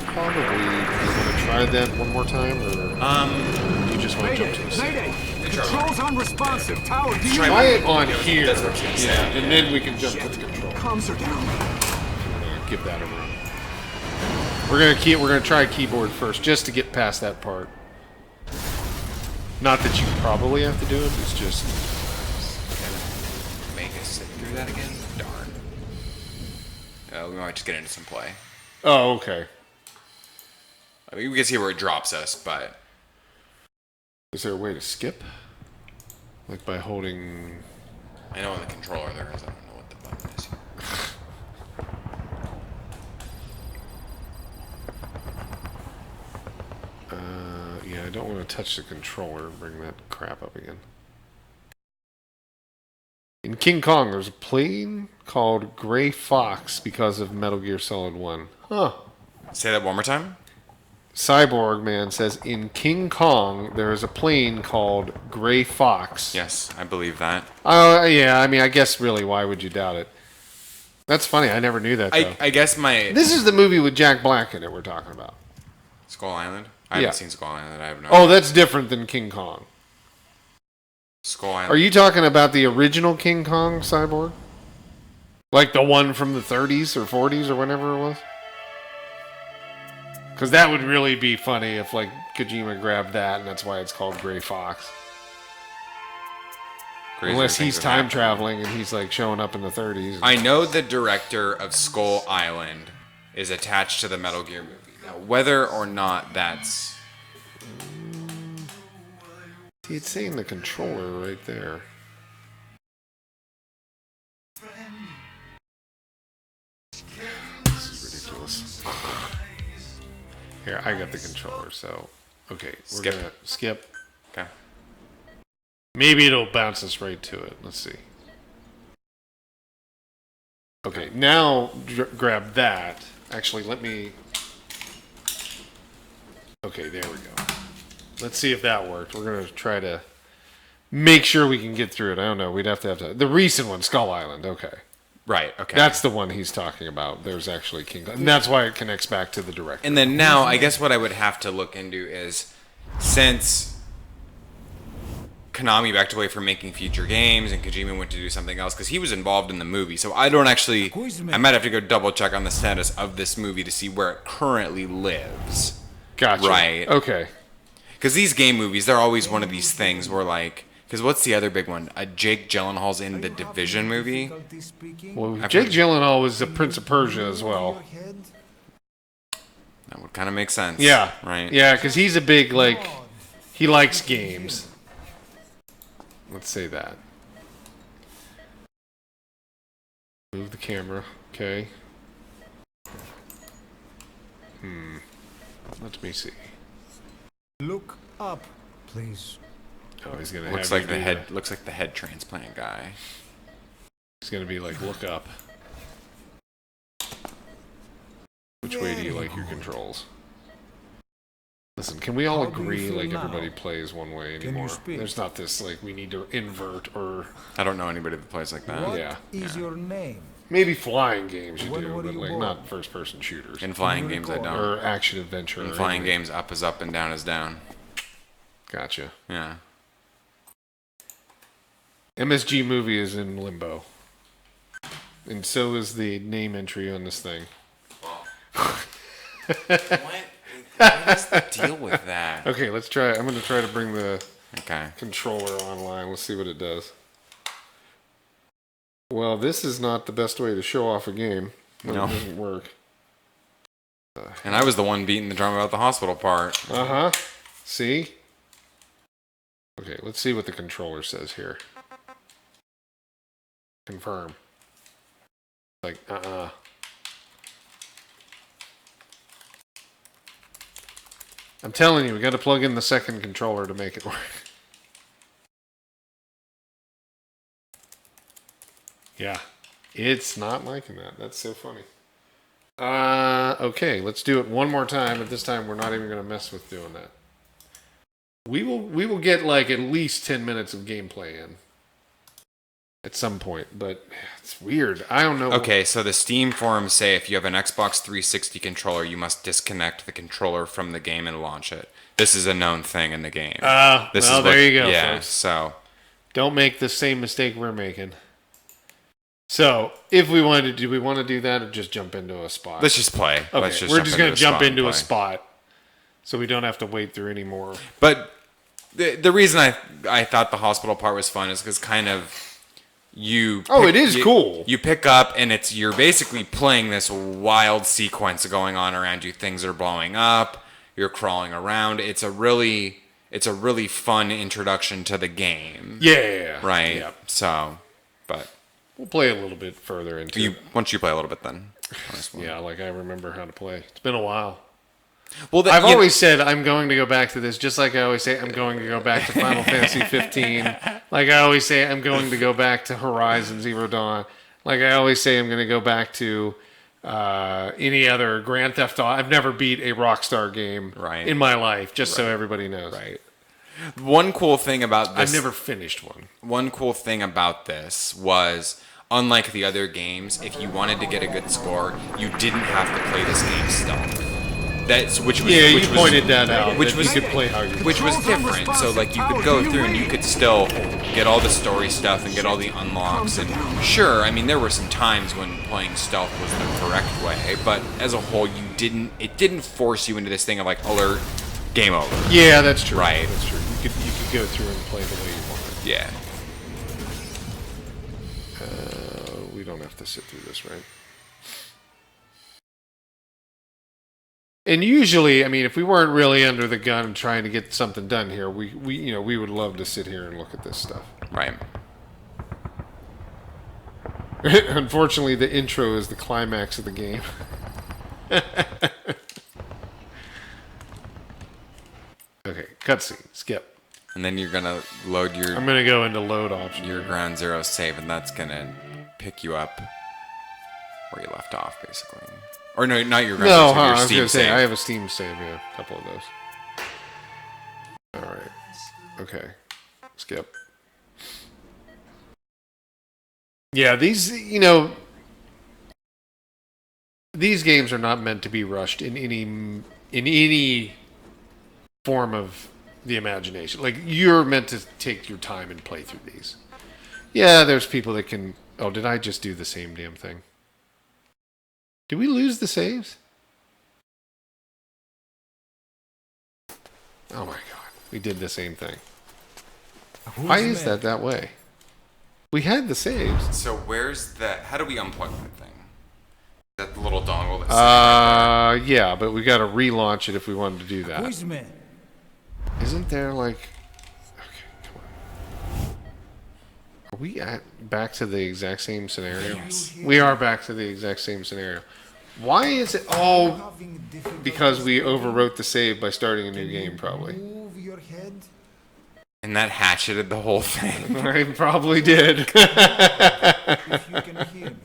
probably want to try that one more time, or you just want to jump to the side? Mayday! Controls unresponsive. Tower, do you Try it on here, That's what she yeah, said. and then we can jump to the control. comms are down? Give that a run. We're gonna try keyboard first, just to get past that part. Not that you probably have to do it. It's just Make us sit through that again? Darn. We might just get into some play. oh, okay. I mean, we can see where it drops us, but Is there a way to skip? Like by holding? I know on the controller there is. I don't know what the button is here. Yeah, I don't want to touch the controller and bring that crap up again. In King Kong, there's a plane called Gray Fox because of Metal Gear Solid 1. Huh. Say that one more time. Cyborg Man says, in King Kong, there is a plane called Gray Fox. Yes, I believe that. Oh, yeah, I mean, I guess really, why would you doubt it? That's funny, I never knew that, though. I guess my This is the movie with Jack Black in it we're talking about. Skull Island. I Yeah. haven't seen Skull Island. I have no. Oh, that's different than King Kong. Skull Island. Are you talking about the original King Kong, Cyborg? Like the one from the 30s or 40s or whenever it was? Because that would really be funny if, like, Kojima grabbed that, and that's why it's called Gray Fox. Crazier Unless things he's have time happened. traveling and he's, like, showing up in the 30s. I know the director of Skull Island is attached to the Metal Gear movie. Now, whether or not that's See, it's saying the controller right there. This is ridiculous. Here, I got the controller, so... Okay, we're Skip. gonna skip. okay. Maybe it'll bounce us right to it. Let's see. Okay, now grab that. Actually, let me... Okay, there we go. Let's see if that worked. We're going to try to make sure we can get through it. I don't know. We'd have to... The recent one, Skull Island. Okay. Right. Okay. That's the one he's talking about. There's actually King Kong. And that's why it connects back to the director. And then now, I guess what I would have to look into is, since Konami backed away from making future games and Kojima went to do something else, because he was involved in the movie, so I don't actually... I might have to go double check on the status of this movie to see where it currently lives. Gotcha. Right. Okay. Because these game movies, they're always one of these things where, like... Because what's the other big one? Jake Gyllenhaal's in the Division movie. Well, Jake Gyllenhaal was the Prince of Persia as well. That would kind of make sense. Yeah. Right? Yeah, because he's a big, like... He likes games. Let's say that. Move the camera. Okay. Let me see. Look up, please. Oh, he's gonna Looks have like you the do head. Looks like the head transplant guy. He's gonna be like, look up. Which way do you like your controls? Listen, can we all How do you agree feel like now? everybody plays one way you anymore? speak? There's not this like we need to invert or I don't know anybody that plays like that. What yeah. is your name? maybe flying games you When do, were but you like born? not first-person shooters In flying games, I don't. or action adventure. In or flying anything. games, up is up and down is down. Gotcha. Yeah. MSG movie is in limbo, and so is the name entry on this thing. What is the deal with that? Okay, let's try. I'm going to try to bring the Okay. controller online. Let's see what it does. Well, this is not the best way to show off a game. No. It doesn't work. And I was the one beating the drum about the hospital part. Uh-huh. See? Okay, let's see what the controller says here. Confirm. Like, I'm telling you, we got to plug in the second controller to make it work. Yeah, it's not liking that. That's so funny. Okay, let's do it one more time, but this time we're not even going to mess with doing that. We will get like at least 10 minutes of gameplay in at some point, but it's weird. I don't know. Okay, so the Steam forums say if you have an Xbox 360 controller, you must disconnect the controller from the game and launch it. This is a known thing in the game. Well, there you go, Yeah, folks. so Don't make the same mistake we're making. So, if we wanted to, do we want to do that or just jump into a spot? let's just play. Okay, Let's we're just going to jump into a play. spot so we don't have to wait through any more. But the reason I thought the hospital part was fun is because kind of it is cool. You pick up and you're basically playing this wild sequence going on around you. Things are blowing up. You're crawling around. It's a really fun introduction to the game. Yeah. Right. Yeah. So, but We'll play a little bit further into it. once you play a little bit, then. Yeah, like I remember how to play. It's been a while. Well, I've always said I'm going to go back to this, just like I always say I'm going to go back to Final Fantasy 15. Like I always say I'm going to go back to Horizon Zero Dawn. Like I always say I'm going to go back to any other Grand Theft Auto. I've never beat a Rockstar game in my life, just so everybody knows. Right. One cool thing about this... I've never finished one. One cool thing about this was, unlike the other games, if you wanted to get a good score, you didn't have to play this game stealth. Which you pointed that out. Which that was you could play how you which was different. So like you could go through and you could still get all the story stuff and get all the unlocks. And sure, I mean there were some times when playing stealth was the correct way, but as a whole, it didn't force you into this thing of like alert, game over. Yeah, that's true. Right. That's true. You could go through and play the way you wanted. Yeah. We don't have to sit through this, right? And usually, I mean, if we weren't really under the gun trying to get something done here, we would love to sit here and look at this stuff. Right. Unfortunately, the intro is the climax of the game. Okay, cutscene. Skip. And then you're gonna load your I'm gonna go into load option. your ground zero save, and that's gonna pick you up where you left off, basically. Or no, not your ground No, zero save, I your was Steam gonna say save. I have a Steam save. Yeah, a couple of those. All right. Okay. Skip. Yeah, these games are not meant to be rushed in any form of the imagination. Like you're meant to take your time and play through these. Yeah, there's people that can. Oh, did I just do the same damn thing? Did we lose the saves? Oh my god, we did the same thing. Why is that way? We had the saves. So where's that? How do we unplug that thing? That little dongle that's sitting right Yeah, but we got to relaunch it if we wanted to do that. Who's man? Isn't there like? Okay, come on. Are we back to the exact same scenario? Yes. We are back to the exact same scenario. Why is it? Oh, because we overwrote the save by starting a new game, probably. Move your head. and that hatcheted the whole thing. I probably did. If you can hear me.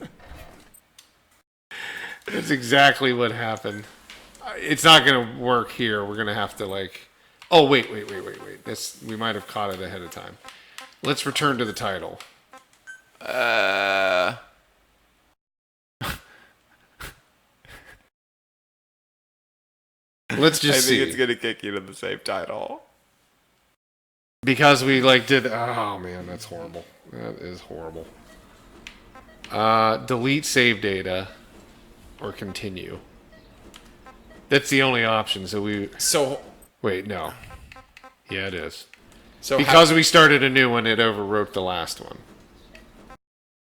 That's exactly what happened. It's not going to work here. We're going to have to like... Oh, wait. We might have caught it ahead of time. Let's return to the title. Let's just see. it's gonna kick you to the same title. Because we like did... Oh, man, that's horrible. That is horrible. Delete save data or continue. That's the only option. So Wait, no. Yeah, it is. so Because we started a new one, it overwrote the last one.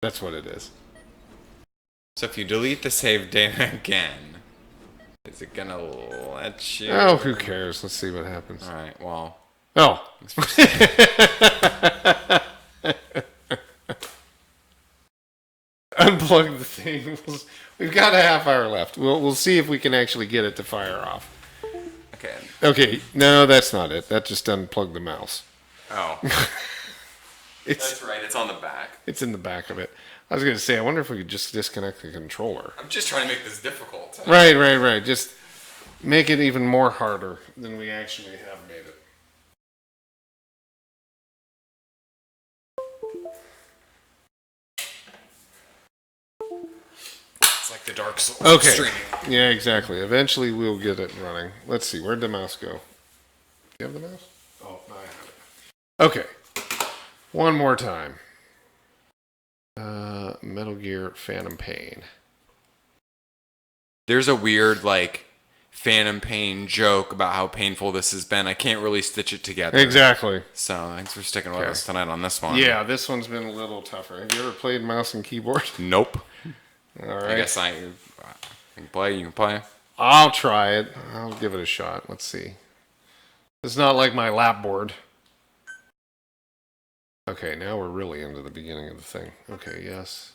That's what it is. so if you delete the save data again, Is it gonna let you? Oh, who cares? Let's see what happens. All right. Well. Oh. Unplug the thing. We've got a half hour left. We'll see if we can actually get it to fire off. Okay. Okay, no, that's not it. That just unplugged the mouse. Oh. It's That's right. It's on the back. it's in the back of it. I was gonna say, I wonder if we could just disconnect the controller. I'm just trying to make this difficult. Right. Just make it even more harder than we actually have made it. It's like the Dark Souls. Okay. Streaming. Yeah, exactly. Eventually we'll get it running. Let's see, where'd the mouse go? Do you have the mouse? Oh, no, I have it. Okay. One more time. Metal Gear Phantom Pain. There's a weird like Phantom Pain joke about how painful this has been. I can't really stitch it together. Exactly. So thanks for sticking with Okay. us tonight on this one. Yeah, this one's been a little tougher. Have you ever played mouse and keyboard? Nope. All right. I guess I can play. You can play. I'll try it. I'll give it a shot. Let's see. It's not like my lap board. Okay, now we're really into the beginning of the thing. Okay, yes.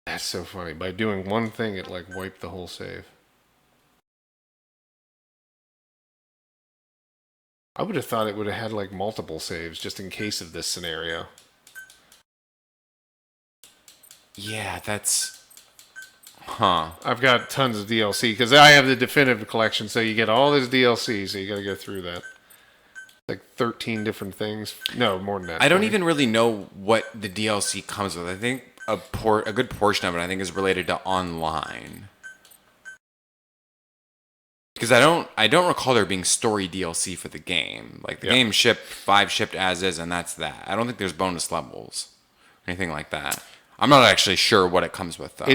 That's so funny. By doing one thing, it like wiped the whole save. I would have thought it would have had like multiple saves just in case of this scenario. Yeah, that's. Huh. I've got tons of DLC because I have the definitive collection, so you get all this DLC, so you got to go through that. Like 13 different things. No, more than that. I don't 20. even really know what the DLC comes with. I think a good portion of it, I think, is related to online. Because I don't recall there being story DLC for the game. Like the game shipped 5 shipped as is, and that's that. I don't think there's bonus levels, or anything like that. I'm not actually sure what it comes with though.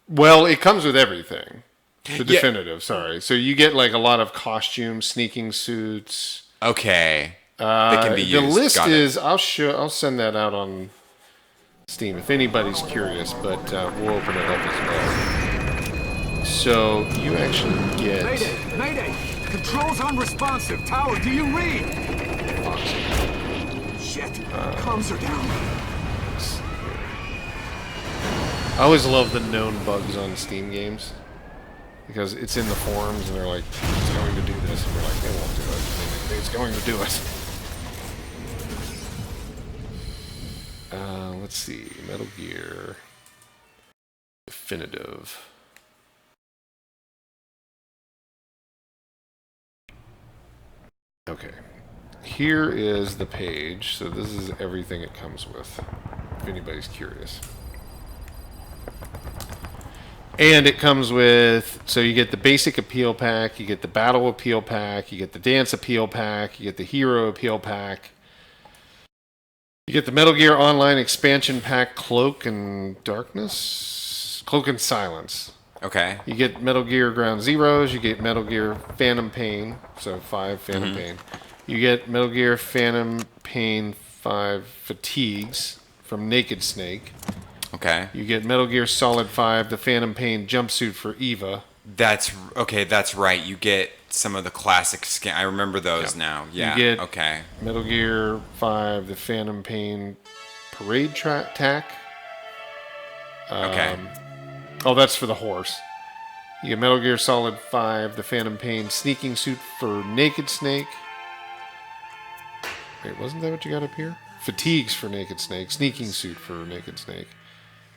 Well, it comes with everything. The definitive, sorry. So you get like a lot of costumes, sneaking suits. Okay. That can be used. The list Got it. is I'll send that out on Steam if anybody's curious, but we'll open it up as well. So you actually get Mayday! Mayday! Controls unresponsive. Tower, do you read? Shit. Comms are down. I always love the known bugs on Steam games because it's in the forums and they're like, it's going to do this, and we're like, they won't do it. It's going to do it. Let's see, Metal Gear Definitive. Okay, here is the page. So this is everything it comes with, if anybody's curious. And it comes with, so you get the basic appeal pack, you get the battle appeal pack, you get the dance appeal pack, you get the hero appeal pack, you get the Metal Gear Online expansion pack, Cloak and Silence. Okay. You get Metal Gear Ground Zeroes, you get Metal Gear Phantom Pain, so 5 Phantom Pain. You get Metal Gear Phantom Pain 5 Fatigues from Naked Snake. Okay. You get Metal Gear Solid 5, the Phantom Pain jumpsuit for Eva. That's right. You get some of the classic skin. I remember those now. Yeah. You get okay. Metal Gear 5, the Phantom Pain parade tack. Okay. Oh, that's for the horse. You get Metal Gear Solid 5, the Phantom Pain sneaking suit for Naked Snake. Wait, wasn't that what you got up here? Fatigues for Naked Snake, sneaking suit for Naked Snake.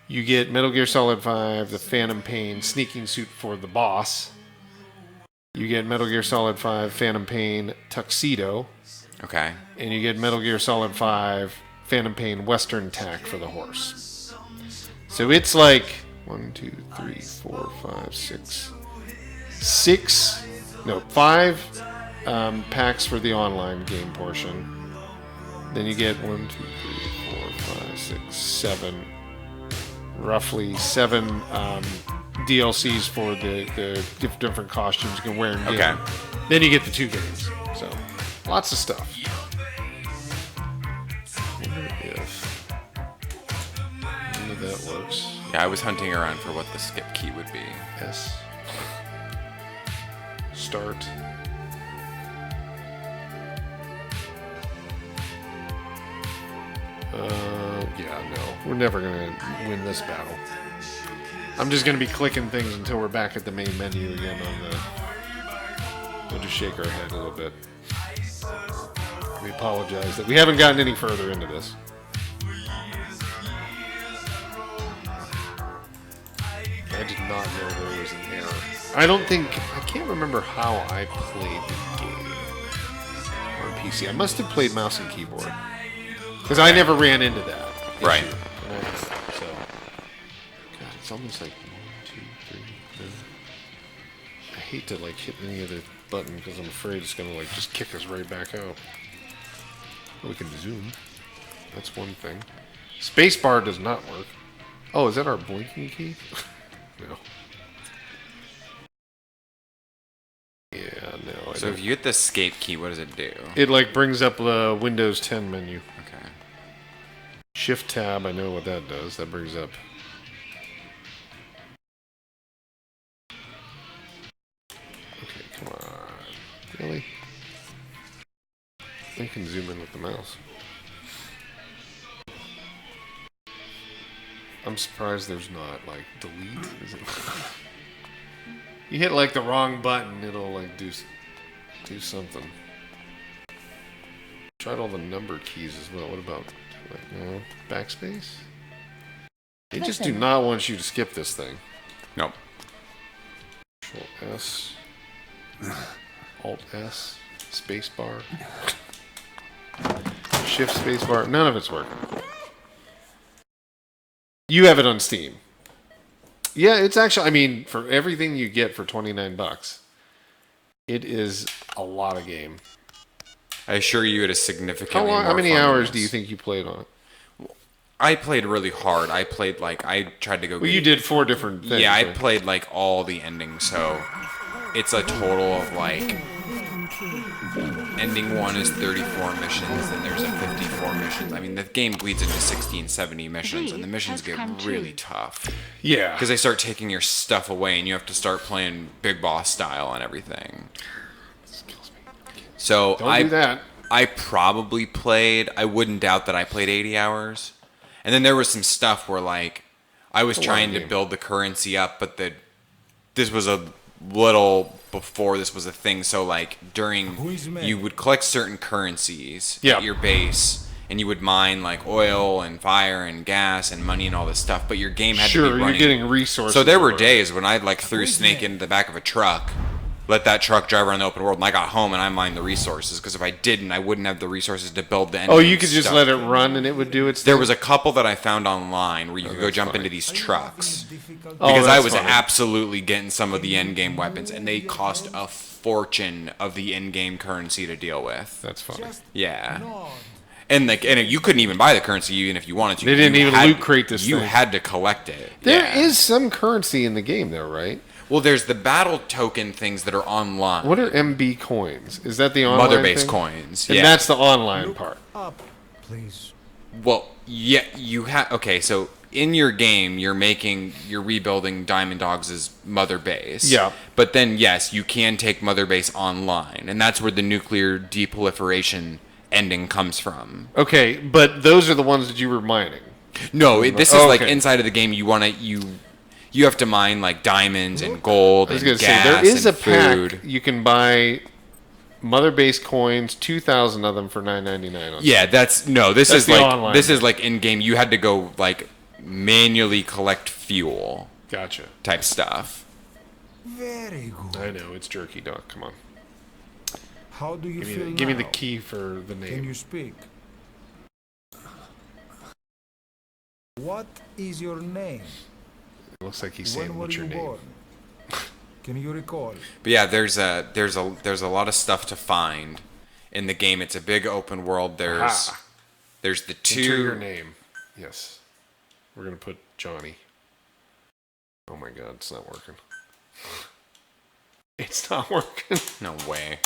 You get Metal Gear Solid 5, the Phantom Pain sneaking suit for the boss. You get Metal Gear Solid 5, Phantom Pain tuxedo. Okay. And you get Metal Gear Solid 5, Phantom Pain Western tack for the horse. So it's like 5 packs for the online game portion. Then you get 7 DLCs for the different costumes you can wear in game. Okay. Then you get the 2 games. So lots of stuff. I wonder if none of that works. Yeah, I was hunting around for what the skip key would be. S Start. Yeah, no. We're never going to win this battle. I'm just going to be clicking things until we're back at the main menu again on the... We'll just shake our head a little bit. We apologize that we haven't gotten any further into this. I did not know there was an error. I can't remember how I played the game on PC. I must have played mouse and keyboard. Because I never ran into that issue. Right. So, God, it's almost like 1, 2, 3, 4. I hate to like hit any other button because I'm afraid it's gonna like just kick us right back out. Oh, we can zoom. That's one thing. Spacebar does not work. Oh, is that our blinking key? No. Yeah, no. So if you hit the escape key, what does it do? It like brings up the Windows 10 menu. Okay. Shift tab, I know what that does. That brings up. Okay, come on. Really? I can zoom in with the mouse. I'm surprised there's not like delete. Is it? You hit like the wrong button, it'll like do something. Tried all the number keys as well. What about like no backspace? They just do not want you to skip this thing. Nope. Control S, Alt S, space bar, Shift space bar. None of it's working. You have it on Steam. Yeah, it's actually, I mean, for everything you get for $29, it is a lot of game. I assure you it is significantly How many more fun hours than do you this. think you played on it? I played really hard. I played like I tried to go. Well, you did 4 different things. Yeah, I right? played like all the endings, so it's a total of like ending 1 is 34 missions, and there's a 54 missions. I mean, the game bleeds into 16, 70 missions, and the missions get really tough. Yeah. Because they start taking your stuff away, and you have to start playing big boss style and everything. So Don't do that. I probably played. I wouldn't doubt that I played 80 hours. And then there was some stuff where like I was trying to build the currency up, but this was a little before this was a thing. So like during you would collect certain currencies at your base, and you would mine like oil and fire and gas and money and all this stuff. But your game had to be running. You're getting resources. So there were days when I like threw Snake into the back of a truck, let that truck drive around the open world, and I got home and I mined the resources, because if I didn't, I wouldn't have the resources to build the end. Oh, you could just let it run and it would do its thing? There was a couple that I found online where you could go jump into these trucks. Because that's I was funny. absolutely getting some of the end game weapons, and they cost a fortune of the end game currency to deal with. That's funny. Yeah. And like, and you couldn't even buy the currency even if you wanted to. They didn't You even had- loot crate this You thing. had to collect it. There Yeah. is some currency in the game, though, right? Well, there's the battle token things that are online. What are MB coins? Is that the online Mother base thing? coins? And Yeah. that's the online part. Up, please. Well, yeah, you have. Okay, so in your game, you're rebuilding Diamond Dogs' mother base. Yeah. But then, yes, you can take mother base online, and that's where the nuclear deproliferation ending comes from. Okay, but those are the ones that you were mining. No, this is Oh, like okay. inside of the game. You have to mine like diamonds and gold I was and going to gas say, there is and a pack food. you can buy mother base coins, 2,000 of them for $9.99 on Yeah, this That's is the like online this is thing. like in game. You had to go like manually collect fuel Gotcha. type stuff. Very good. I know, it's jerky, Doc. Come on. How do you feel Give me the now? key for the Can name. you speak? What is your name? It looks like he's When saying, were what's you your name? born? Can you recall? But yeah, there's a lot of stuff to find in the game. It's a big open world. There's Aha. the Enter your two. name. Yes. We're going to put Johnny. Oh my god, it's not working. It's not working. No way.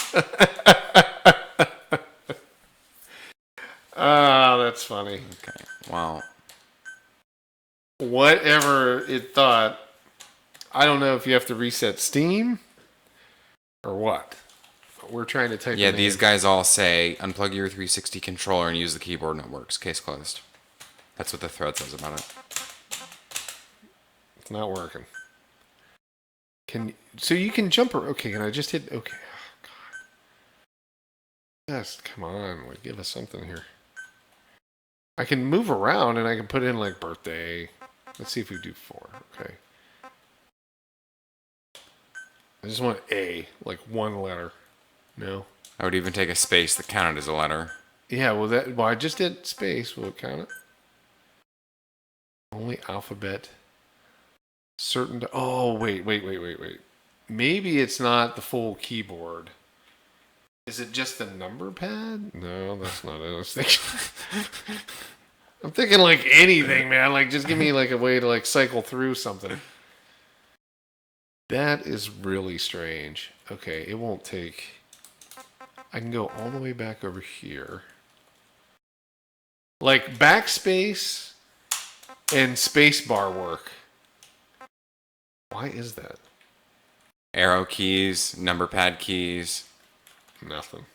Ah, that's funny. Okay. Well, Whatever it thought. I don't know if you have to reset Steam or what. But we're trying to type. Yeah, in these guys all say unplug your 360 controller and use the keyboard and it works. Case closed. That's what the thread says about it. It's not working. So you can jump or okay? Can I just hit okay? Oh, God. Yes, come on, like give us something here. I can move around and I can put in like birthday. Let's see if we do 4. Okay. I just want A, like one letter. No. I would even take a space that counted as a letter. Yeah, well I just did space. Will it count it? Only alphabet. Oh, wait. Maybe it's not the full keyboard. Is it just the number pad? No, that's not it. I'm thinking like anything, man. Like just give me like a way to like cycle through something. That is really strange. Okay, it won't take. I can go all the way back over here. Like backspace and spacebar work. Why is that? Arrow keys, number pad keys. Nothing.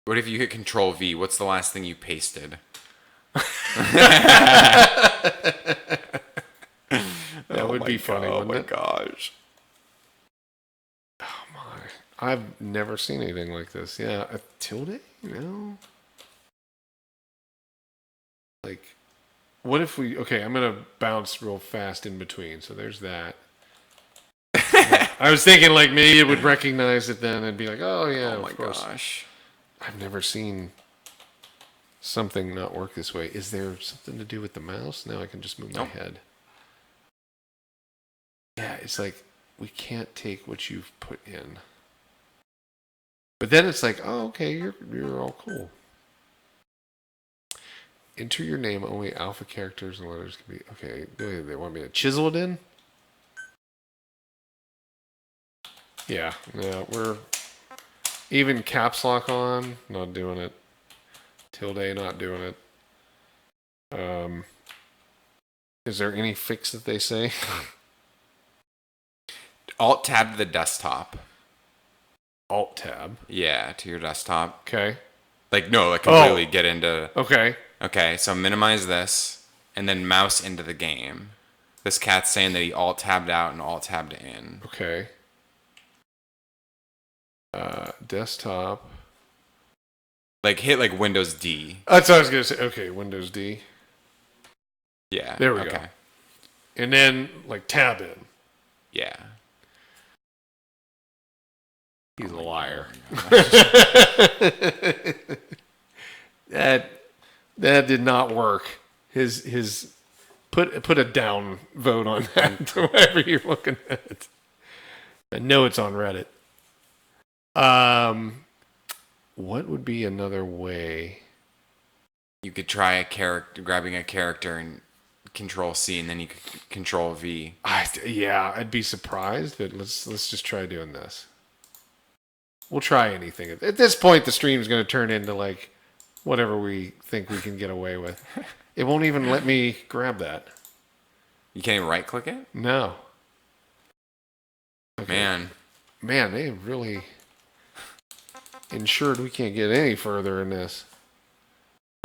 What if you hit Control V? What's the last thing you pasted? That would be funny, wouldn't it? Oh my gosh. Oh my. I've never seen anything like this. Yeah, a tilde? No. Like, what if we... Okay, I'm going to bounce real fast in between. So there's that. I was thinking like maybe it would recognize it then and be like, oh yeah, Oh my of course. gosh. I've never seen something not work this way. Is there something to do with the mouse? No, I can just move my head. Yeah, it's like we can't take what you've put in. But then it's like, oh, okay, you're all cool. Enter your name. Only alpha characters and letters can be. Okay, they want me to chisel it in. Yeah, we're even caps lock on, not doing it. Tilde, not doing it. Is there any fix that they say? Alt tab to the desktop. Alt tab. Yeah, to your desktop. Okay. Like completely get into. Okay. Okay, so minimize this and then mouse into the game. This cat's saying that he alt tabbed out and alt tabbed in. Okay. Desktop. Like hit like Windows D. That's what I was gonna say. Okay, Windows D. Yeah. There we go. And then like tab in. Yeah. He's a liar. That did not work. His put a down vote on that. Whatever you're looking at. I know it's on Reddit. What would be another way? You could try grabbing a character and Control C, and then you could Control V. I'd be surprised, but let's just try doing this. We'll try anything. At this point, the stream is going to turn into like whatever we think we can get away with. It won't even let me grab that. You can't even right click it? No. Okay. Man, they really ensured we can't get any further in this.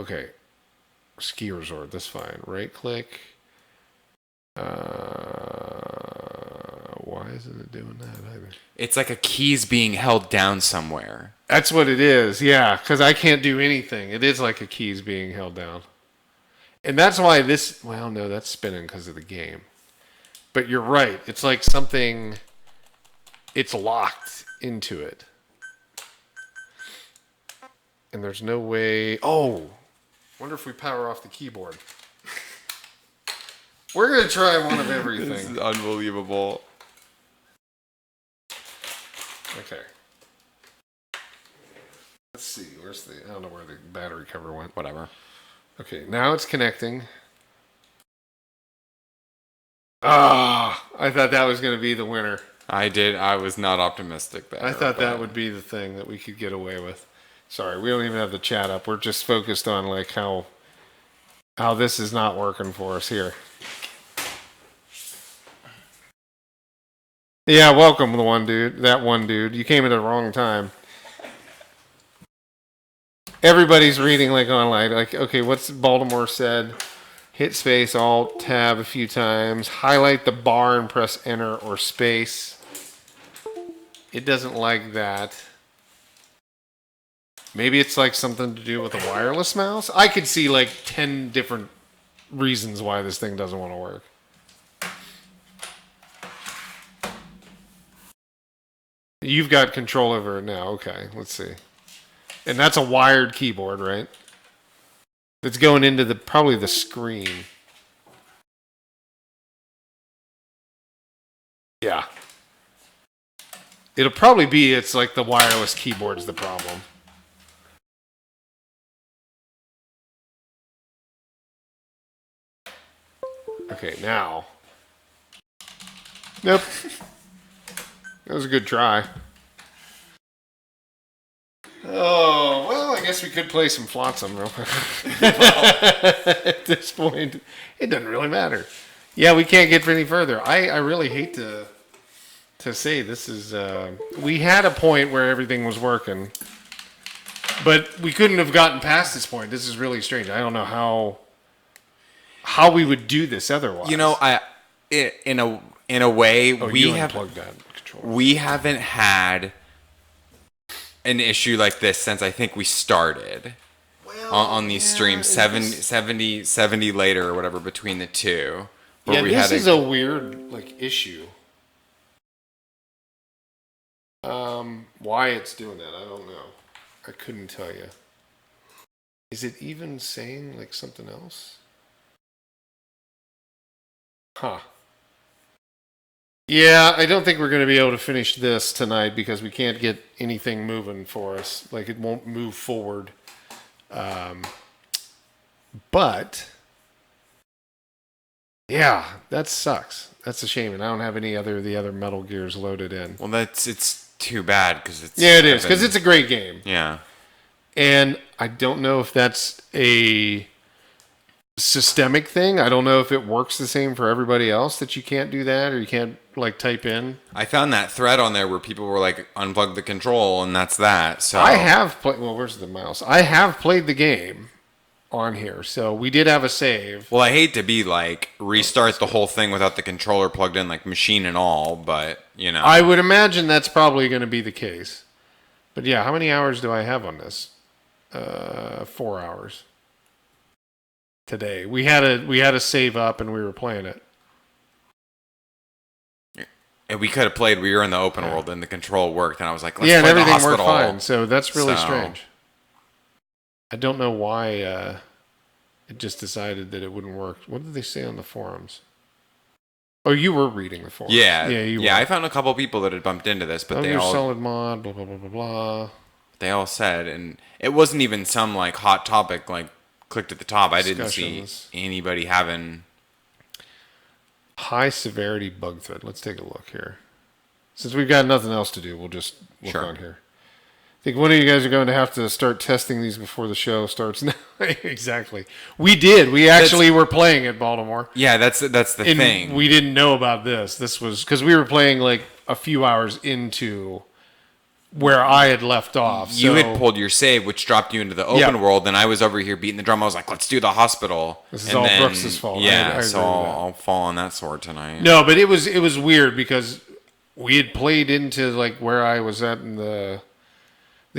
Okay. Ski resort, that's fine. Right click. Why isn't it doing that either? It's like a key's being held down somewhere. That's what it is, yeah, because I can't do anything. It is like a key's being held down. And that's why this, well, no, that's spinning because of the game. But you're right. It's like something, it's locked into it. And there's no way, wonder if we power off the keyboard. We're going to try one of everything. This is unbelievable. Okay. Let's see. I don't know where the battery cover went. Whatever. Okay, now it's connecting. I thought that was going to be the winner. I was not optimistic there. I thought that would be the thing that we could get away with. Sorry, we don't even have the chat up. We're just focused on like how this is not working for us here. Yeah, welcome, the one dude. That one dude. You came at the wrong time. Everybody's reading like online. Like, okay, what's Baltimore said? Hit space, alt, tab a few times. Highlight the bar and press enter or space. It doesn't like that. Maybe it's like something to do with a wireless mouse. I could see like 10 different reasons why this thing doesn't want to work. You've got control over it now. Okay, let's see. And that's a wired keyboard, right? That's going into the probably the screen. Yeah. It'll probably be it's like the wireless keyboard's the problem. Okay, now. Nope. That was a good try. Oh, well, I guess we could play some Flotsam real quick. At this point, it doesn't really matter. Yeah, we can't get any further. I really hate to say this is... we had a point where everything was working, but we couldn't have gotten past this point. This is really strange. I don't know how we would do this otherwise. You know, in a way, we have unplugged that controller. We haven't had an issue like this since I think we started on these streams 70 later or whatever between the two. Yeah, this is a weird issue. Why it's doing that, I don't know. I couldn't tell you. Is it even saying something else? Huh. Yeah, I don't think we're going to be able to finish this tonight because we can't get anything moving for us. It won't move forward. But yeah, that sucks. That's a shame, and I don't have any of the other Metal Gears loaded in. Well, it's too bad because it's... Yeah, it is, because it's a great game. Yeah. And I don't know if that's a systemic thing. I don't know if it works the same for everybody else, that you can't do that or you can't type in. I found that thread on there where people were unplug the control, and that's that. So I have played... Well, where's the mouse? I have played the game on here, so we did have a save. Well, I hate to be restart the whole thing without the controller plugged in, machine and all, but I would imagine that's probably going to be the case. But yeah, how many hours do I have on this? 4 hours. Today we had a save up and we were playing it. And we could have played. We were in the open world and the control worked, and I was like, "Let's play and everything the hospital." worked fine. So that's really strange. I don't know why it just decided that it wouldn't work. What did they say on the forums? Oh, you were reading the forums. Yeah, you were. I found a couple people that had bumped into this, but they all solid mod, blah blah blah blah blah. They all said, and it wasn't even some hot topic clicked at the top. I didn't see anybody having high severity bug thread. Let's take a look here. Since we've got nothing else to do, we'll just look on here. I think one of you guys are going to have to start testing these before the show starts. Exactly. We did. We actually were playing at Baltimore. Yeah, that's the thing. We didn't know about this. This was because we were playing a few hours into where I had left off. You had pulled your save, which dropped you into the open world, and I was over here beating the drum. I was like, let's do the hospital. This is all Brooks' fault. Yeah, so I'll fall on that sword tonight. No, but it was weird because we had played into where I was at in the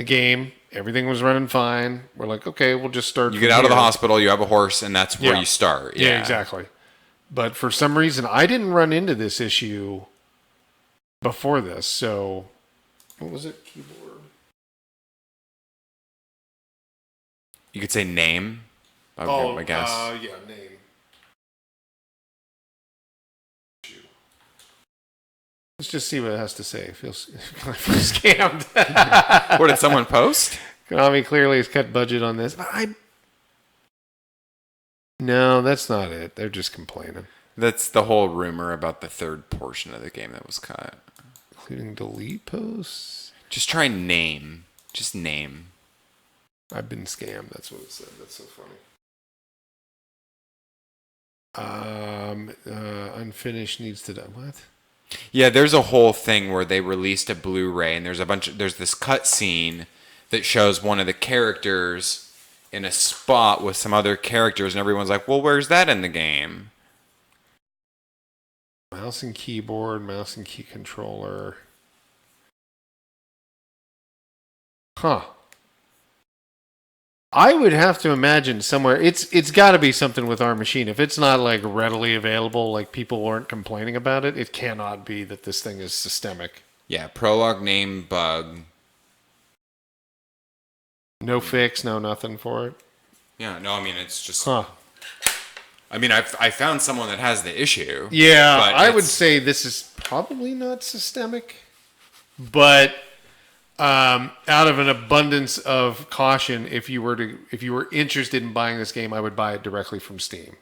game. Everything was running fine. We're like, okay, we'll just start. You get out of the hospital, you have a horse, and that's where you start. Yeah, exactly. But for some reason, I didn't run into this issue before this. So, what was it? Keyboard. You could say name. I guess. Yeah, name. Let's just see what it has to say. I feel scammed. What did someone post? Konami clearly has cut budget on this. No, that's not it. They're just complaining. That's the whole rumor about the third portion of the game that was cut. Including delete posts? Just try name. Just name. I've been scammed. That's what it said. That's so funny. Unfinished needs to die. What? Yeah, there's a whole thing where they released a Blu-ray, and there's this cut scene that shows one of the characters in a spot with some other characters, and everyone's like, "Well, where's that in the game?" Mouse and keyboard, mouse and key controller. Huh. I would have to imagine somewhere it's got to be something with our machine. If it's not like readily available, like people aren't complaining about it, it cannot be that this thing is systemic. Yeah, prologue name bug. No fix, no nothing for it. Yeah, no, I mean it's just. Huh. I mean, I found someone that has the issue. Yeah, but I would it's- say this is probably not systemic, but out of an abundance of caution, if you were interested in buying this game, I would buy it directly from Steam.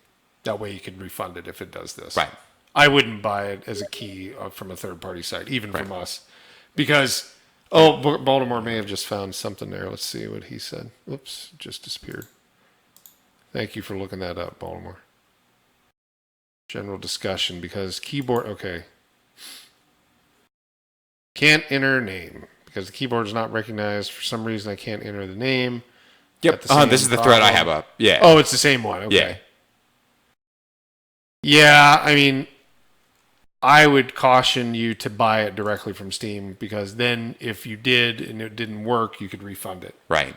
That way, you can refund it if it does this. Right. I wouldn't buy it as a key from a third-party site, even from us, because Baltimore may have just found something there. Let's see what he said. Oops, it just disappeared. Thank you for looking that up, Baltimore. General discussion, because keyboard, okay. Can't enter name because the keyboard is not recognized. For some reason, I can't enter the name. Yep. Got the This same is the thread I problem. have up. Yeah. Oh, it's the same one. Okay. Yeah, I mean, I would caution you to buy it directly from Steam because then if you did and it didn't work, you could refund it. Right.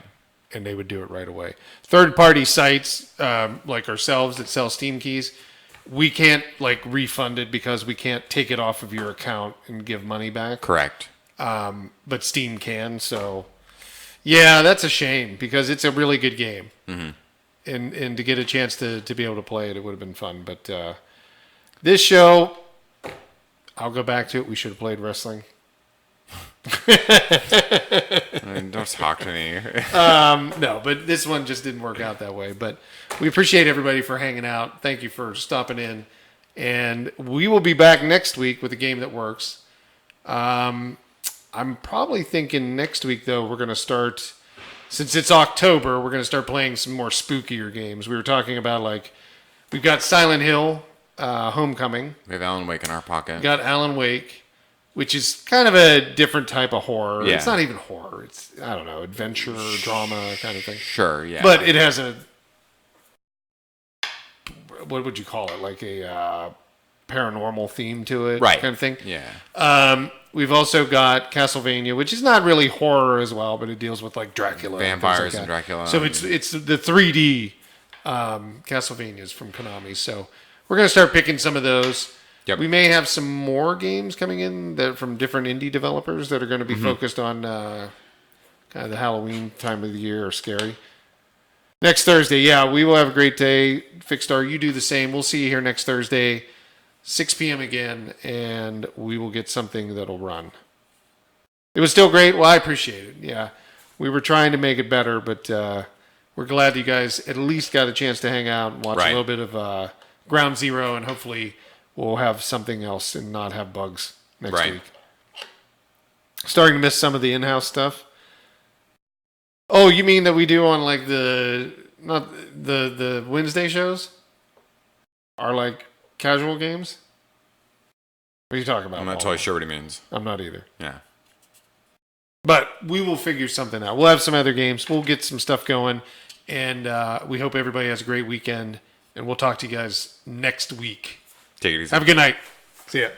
And they would do it right away. Third-party sites like ourselves that sell Steam keys, we can't like refund it because we can't take it off of your account and give money back. Correct. But Steam can. So, yeah, that's a shame because it's a really good game. Mm-hmm. And to get a chance to be able to play it, it would have been fun. But this show, I'll go back to it. We should have played wrestling. I mean, don't talk to me. No, but this one just didn't work out that way. But we appreciate everybody for hanging out. Thank you for stopping in. And we will be back next week with a game that works. I'm probably thinking next week, though, we're going to start, since it's October, we're going to start playing some more spookier games. We were talking about, like, we've got Silent Hill, Homecoming. We have Alan Wake in our pocket. We got Alan Wake, which is kind of a different type of horror. Yeah. It's not even horror. It's, I don't know, adventure, drama kind of thing. Sure, yeah. But it has a, what would you call it? Like a paranormal theme to it, Right. kind of thing. Yeah. We've also got Castlevania, which is not really horror as well, but it deals with like Dracula, Vampires and and Dracula. So it's the 3D Castlevanias from Konami. So we're gonna start picking some of those. Yep. We may have some more games coming in that from different indie developers that are going to be focused on kind of the Halloween time of the year or scary. Next Thursday, yeah, we will have a great day. Fixstar, you do the same. We'll see you here next Thursday, 6 p.m. again, and we will get something that'll run. It was still great. Well, I appreciate it. Yeah, we were trying to make it better, but we're glad you guys at least got a chance to hang out and watch a Right. little bit of Ground Zero, and hopefully we'll have something else and not have bugs next Right. week. Starting to miss some of the in-house stuff. Oh, you mean that we do on like not the Wednesday shows? Are like casual games? What are you talking about? I'm not Paul? totally sure what he means. I'm not either. Yeah. But we will figure something out. We'll have some other games. We'll get some stuff going. And we hope everybody has a great weekend. And we'll talk to you guys next week. Take it easy. Have a good night. See ya.